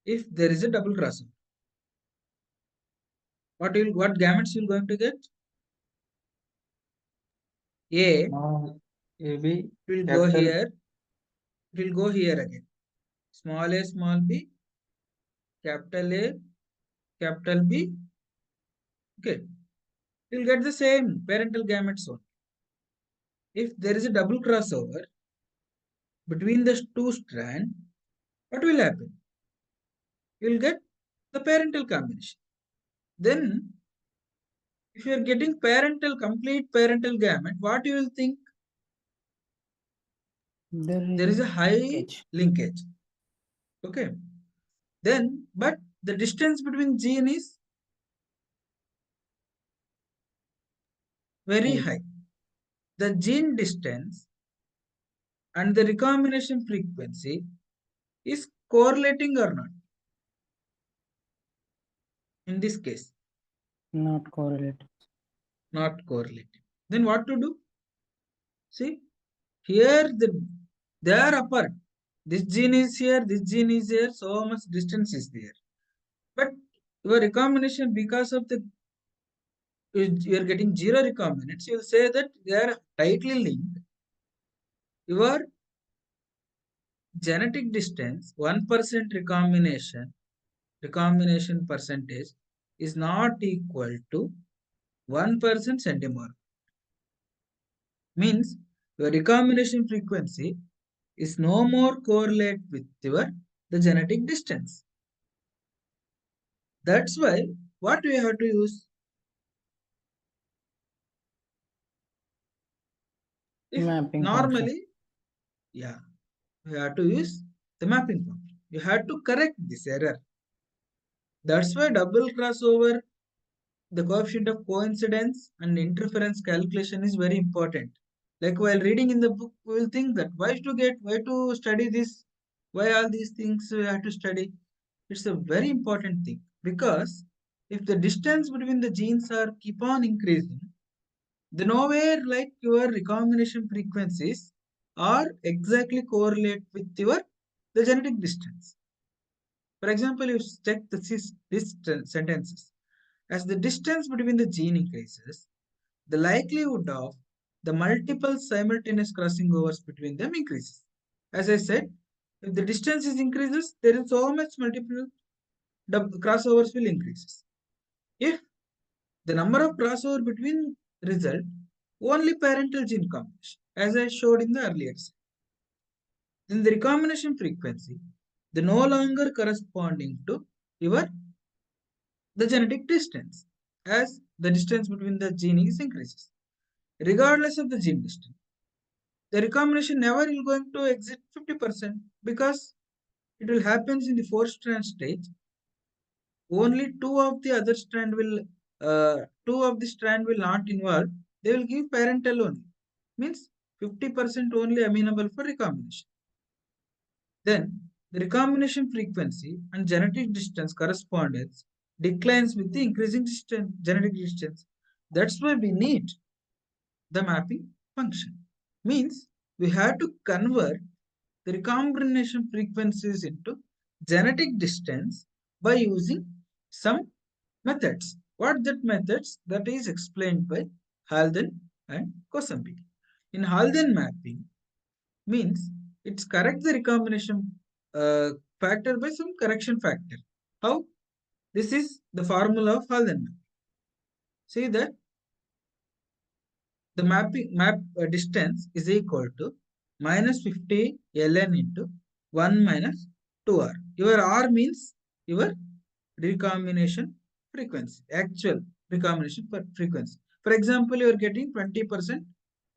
If there is a double crossover, what gametes you will going to get? A Small AB, will go capital here, it will go here again. Small a, small b, capital A, capital B. Okay, you'll get the same parental gametes only. If there is a double crossover between the two strands, what will happen? You'll get the parental combination. Then, if you are getting complete parental gamete, what you will think? There is a high linkage. linkage. Okay. Then, but the distance between gene is very High. high. The gene distance and the recombination frequency is correlating or not in this case? Not correlated. Not correlating. Then what to do? See, here they are apart. This gene is here, this gene is here, so much distance is there. But your recombination, because of the you are getting zero recombinants, you will say that they are tightly linked. Your genetic distance, 1% recombination percentage is not equal to 1% centimorph. Means your recombination frequency is no more correlate with your the genetic distance. That's why what we have to use? If Mapping function. normally, yeah, we have to use the mapping function. You have to correct this error. That's why double crossover, the coefficient of coincidence and interference calculation is very important. Like while reading in the book, we will think that why to study this, why all these things we have to study. It's a very important thing because if the distance between the genes are keep on increasing, then nowhere like your recombination frequencies are exactly correlate with your the genetic distance. For example, you check these sentences. As the distance between the gene increases, the likelihood of the multiple simultaneous crossing overs between them increases. As I said, if the distance is increases, there is so much multiple crossovers will increases. If the number of crossover between result only parental gene combination, as I showed in the earlier slide, then the recombination frequency, the no longer corresponding to your the genetic distance, as the distance between the gene is increases. Regardless of the gene distance, the recombination never will going to exit 50% because it will happens in the 4 strand stage. Only two of the strand will not involve. They will give parental only. Means 50% only amenable for recombination. Then the recombination frequency and genetic distance correspondence declines with the increasing distance, genetic distance. That's why we need the mapping function. Means we have to convert the recombination frequencies into genetic distance by using some methods. What that methods? That is explained by Halden and Kosambi. In Halden mapping means it's correct the recombination factor by some correction factor. How? This is the formula of Halden map. See that the map distance is equal to minus 50 ln into 1 minus 2r. Your r means your recombination frequency, actual recombination frequency. For example, you are getting 20%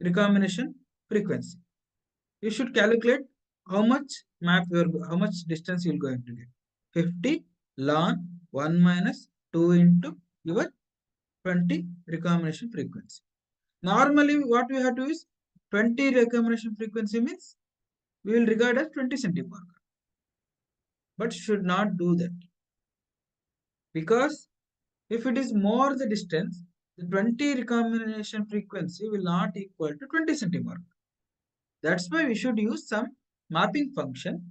recombination frequency. You should calculate how much how much distance you are going to get. 50 ln 1 minus 2 into your 20 recombination frequency. Normally, what we have to is 20 recombination frequency means we will regard as 20 centibark, but should not do that, because if it is more the distance, the 20 recombination frequency will not equal to 20 centibark. That's why we should use some mapping function.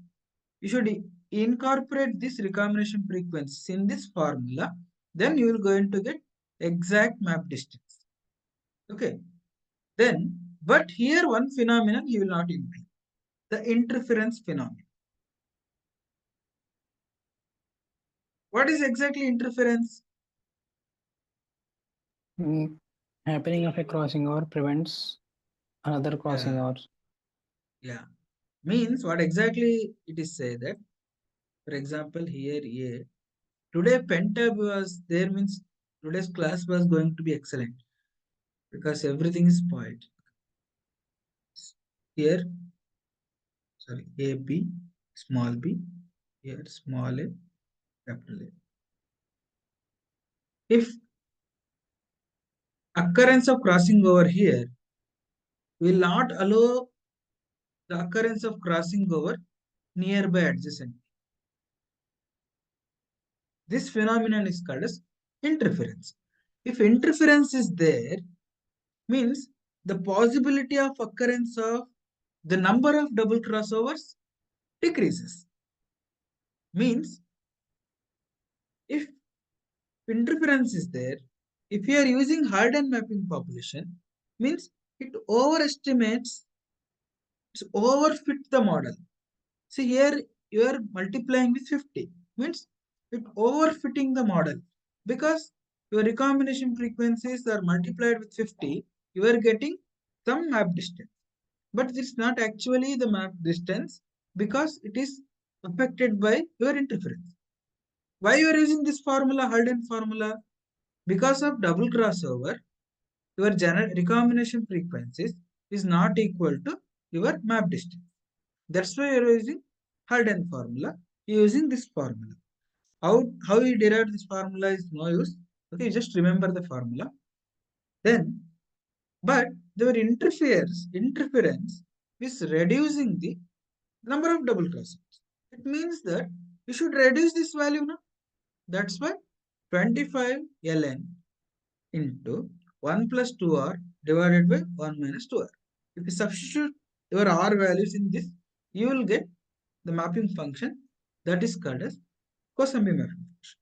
You should incorporate this recombination frequency in this formula. Then you will going to get exact map distance. Okay. Then, but here one phenomenon you will not include, the interference phenomenon. What is exactly interference? Happening of a crossing over prevents another crossing over. Yeah. Means what exactly it is say that, for example, here A. Today pentab was there means today's class was going to be excellent because everything is spoiled. Here, sorry, A B, small b, here small a, capital A. If occurrence of crossing over here will not allow the occurrence of crossing over nearby adjacent. This phenomenon is called as interference. If interference is there, means the possibility of occurrence of the number of double crossovers decreases. Means if interference is there, if you are using Harden mapping population, means it overestimates, it overfit the model. See here you are multiplying with 50, means it overfitting the model, because your recombination frequencies are multiplied with 50, you are getting some map distance. But it's not actually the map distance because it is affected by your interference. Why you are using this formula, Halden formula? Because of double crossover, your recombination frequencies is not equal to your map distance. That's why you are using Halden formula. You are using this formula. How you derive this formula is no use. Okay, just remember the formula. Then, but there interference is reducing the number of double crossings. It means that you should reduce this value now. That's why 25 ln into 1 plus 2r divided by 1 minus 2r. If you substitute your r values in this, you will get the mapping function that is called as Kosambi mapping function.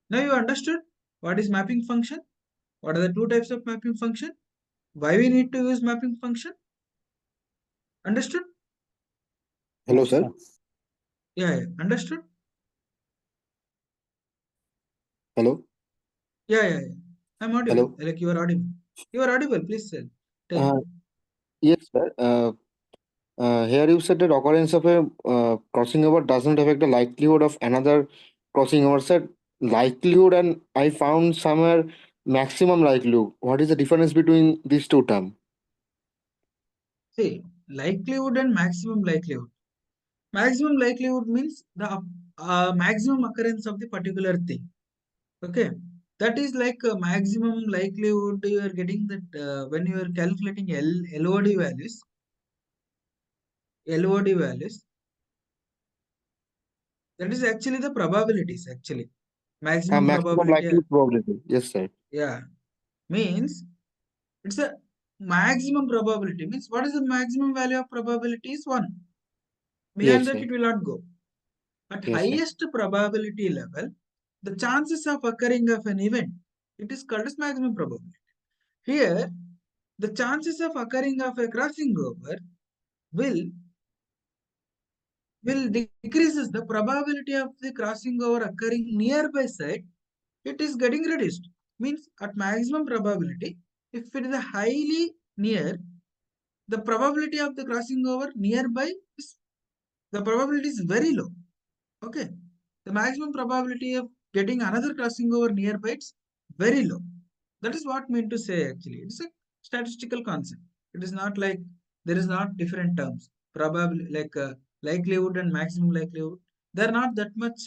Now you understood what is mapping function, what are the two types of mapping function, why we need to use mapping function. Understood? Hello, Yes, sir. sir. Yeah, understood? Hello. Yeah. I'm audible. Hello. Like you are audible. You are audible. Please tell me. Yes, sir. Here you said that occurrence of a crossing over doesn't affect the likelihood of another crossing over. Sir, likelihood and I found somewhere maximum likelihood. What is the difference between these two terms? See, likelihood and maximum likelihood. Maximum likelihood means the maximum occurrence of the particular thing. Okay, that is like a maximum likelihood you are getting that when you are calculating LOD values. LOD values. That is actually the probabilities. Actually, maximum Maximum probability. likelihood probability. Yes, sir. Yeah, means it's a maximum probability. Means what is the maximum value of probability is 1. Beyond Yes, that sir. it will not go. At Yes, sir. highest probability level, the chances of occurring of an event, it is called as maximum probability. Here, the chances of occurring of a crossing over will decreases the probability of the crossing over occurring nearby side. It is getting reduced. Means at maximum probability, if it is a highly near, the probability of the crossing over nearby is, the probability is very low. Okay, the maximum probability of getting another crossing over nearby it's very low. That is what meant to say actually. It's a statistical concept. It is not like there is not different terms. Probably like likelihood and maximum likelihood. They are not that much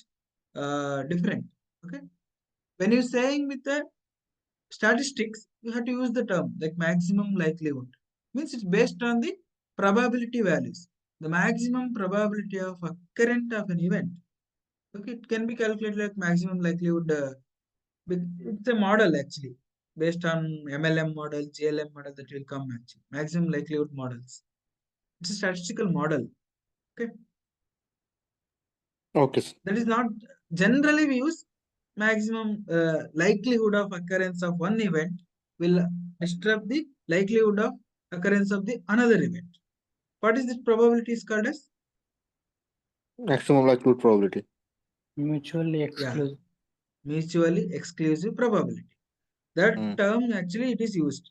different. Okay. When you're saying with the statistics, you have to use the term like maximum likelihood. Means it's based on the probability values. The maximum probability of occurrence of an event. Okay, it can be calculated like maximum likelihood. It's a model actually based on MLM model, GLM model that will come actually. Maximum likelihood models. It's a statistical model. Okay, Okay, sir. that is not generally we use maximum likelihood of occurrence of one event will disturb the likelihood of occurrence of the another event. What is this probability is called as? Maximum likelihood probability. Mutually Yeah, exclusive. mutually exclusive probability. That Hmm. term actually it is used.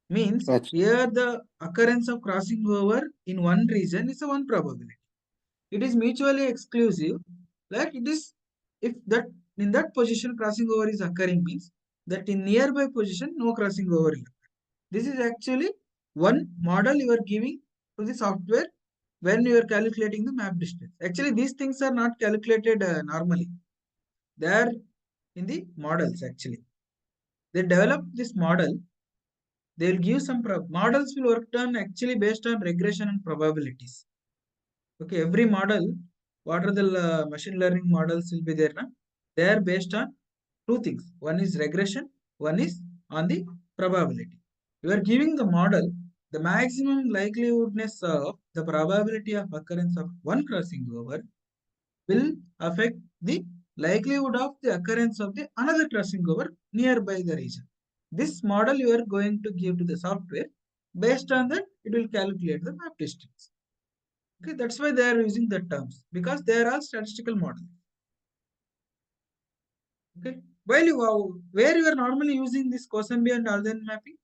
Means That's here the occurrence of crossing over in one region is a one probability. It is mutually exclusive. Like it is if that in that position crossing over is occurring means that in nearby position no crossing over will occur. This is actually one model you are giving to the software when you are calculating the map distance. Actually, these things are not calculated normally. They are in the models actually. They develop this model. They'll give some models will work on actually based on regression and probabilities. Okay, every model, what are the machine learning models will be there now? They are based on two things. One is regression, one is on the probability. You are giving the model the maximum likelihoodness of the probability of occurrence of one crossing over will affect the likelihood of the occurrence of the another crossing over nearby the region. This model you are going to give to the software. Based on that, it will calculate the map distance. Okay, that's why they are using the terms because they are all statistical models. Okay, while you where you are normally using this Kosambi and Alden mapping,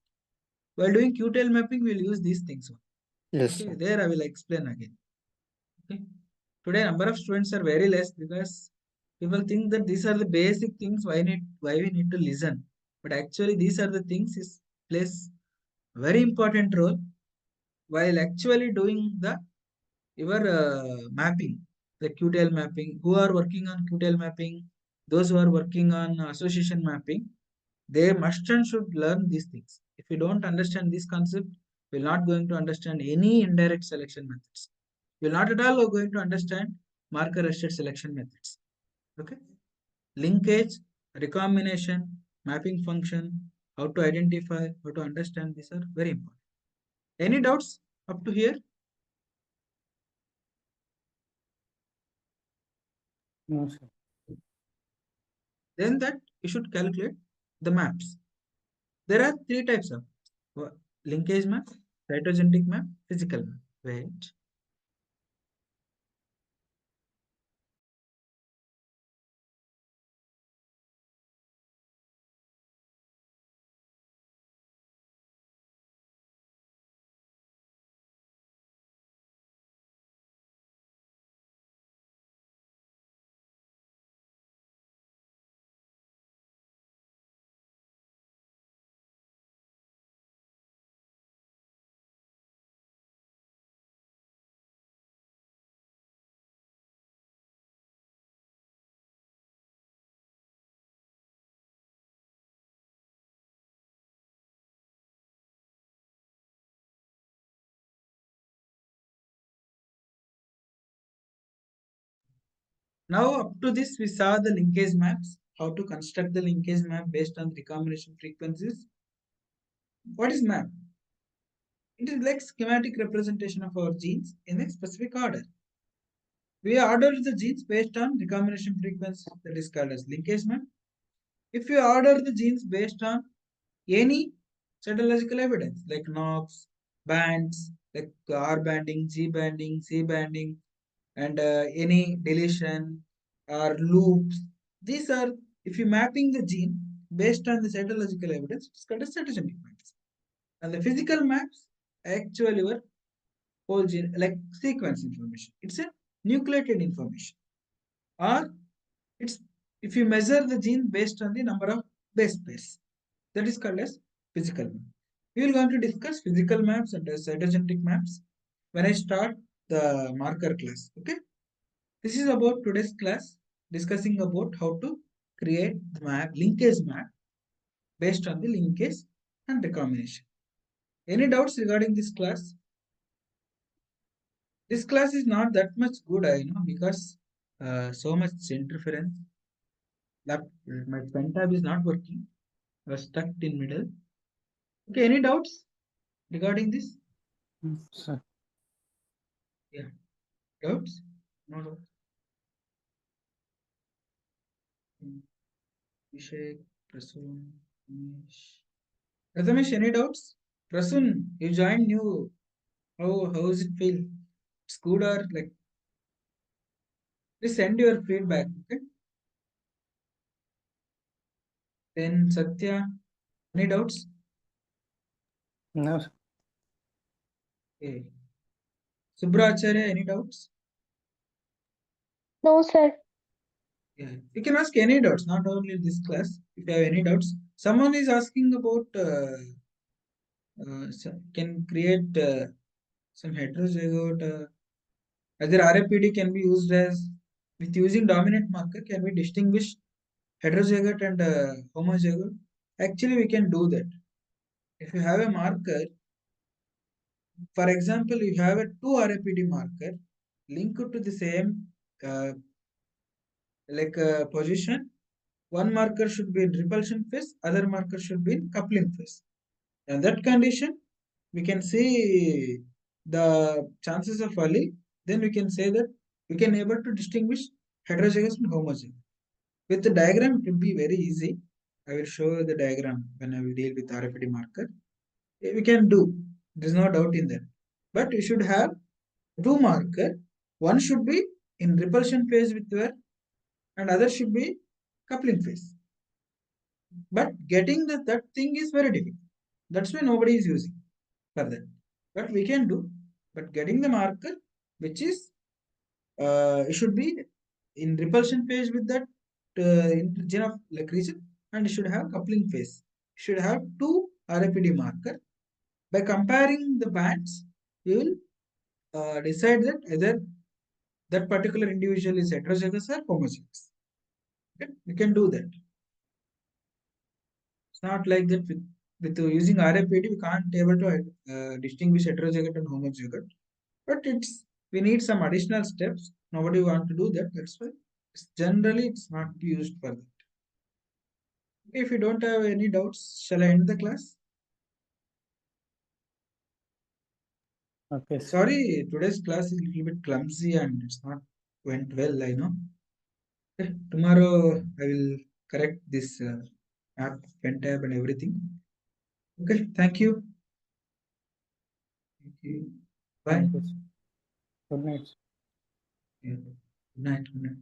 while doing QTL mapping, we'll use these things. yes, Okay, sir. there I will explain again. Okay, today number of students are very less because people think that these are the basic things why we need to listen, but actually these are the things is plays very important role while actually doing the your mapping, the QTL mapping, who are working on QTL mapping, those who are working on association mapping, they must and should learn these things. If you don't understand this concept, you're not going to understand any indirect selection methods. You're not at all going to understand marker rested selection methods. Okay, linkage, recombination, mapping function, how to identify, how to understand, these are very important. Any doubts up to here? No, sir. Then that you should calculate the maps. There are three types of linkage map, cytogenetic map, physical map. Wait. Now up to this we saw the linkage maps, how to construct the linkage map based on recombination frequencies. What is map? It is like schematic representation of our genes in a specific order. We order the genes based on recombination frequency, that is called as linkage map. If you order the genes based on any cytological evidence like knobs, bands, like R banding, G banding, C banding, and any deletion or loops, these are, if you mapping the gene based on the cytological evidence, it's called as cytogenetic maps. And the physical maps actually your whole gene, like sequence information. It's a nucleated information. Or it's, if you measure the gene based on the number of base pairs, that is called as physical map. We will going to discuss physical maps and cytogenetic maps when I start the marker class. Okay. This is about today's class, discussing about how to create the map, linkage map based on the linkage and recombination. Any doubts regarding this class? This class is not that much good, I know, because so much interference. My pen tab is not working. I was stuck in middle. Okay, any doubts regarding this? Sir. Yeah, doubts? No doubts. Abhishek, Prasun, Ramesh. Ramesh, any doubts? Prasun, you joined new. How does it feel? It's good or like? Please send your feedback. Okay. Then Satya, any doubts? No, sir. Okay. Subracharya, any doubts? No, sir. Yeah, you can ask any doubts, not only this class. If you have any doubts, someone is asking about can create some heterozygote. Either RFPD can be used as, with using dominant marker, can we distinguish heterozygote and homozygote? Actually, we can do that. If you have a marker, for example, you have a two RFPD marker linked to the same uh, position. One marker should be in repulsion phase, other marker should be in coupling phase. In that condition, we can see the chances of allele. Then we can say that we can able to distinguish heterozygous and homozygous. With the diagram, it will be very easy. I will show the diagram when I will deal with RFID marker. We can do. There is no doubt in that. But we should have two marker. One should be in repulsion phase with your, and other should be coupling phase. But getting that thing is very difficult. That's why nobody is using for that. But we can do. But getting the marker, which is it should be in repulsion phase with that region of like region, and it should have coupling phase. It should have two RFID marker. By comparing the bands, you will decide that either that particular individual is heterozygous or homozygous. Okay? You can do that. It's not like that with using RFID, we can't able to distinguish heterozygote and homozygote. But we need some additional steps. Nobody want to do that. That's why generally it's not used for that. Okay, if you don't have any doubts, shall I end the class? Okay, sir. Sorry, today's class is a little bit clumsy and it's not went well, I know. Okay, tomorrow I will correct this app, pen tab and everything. Okay, thank you. Thank you. Bye. Thank you, sir. Good night. Yeah. Good night. Good night.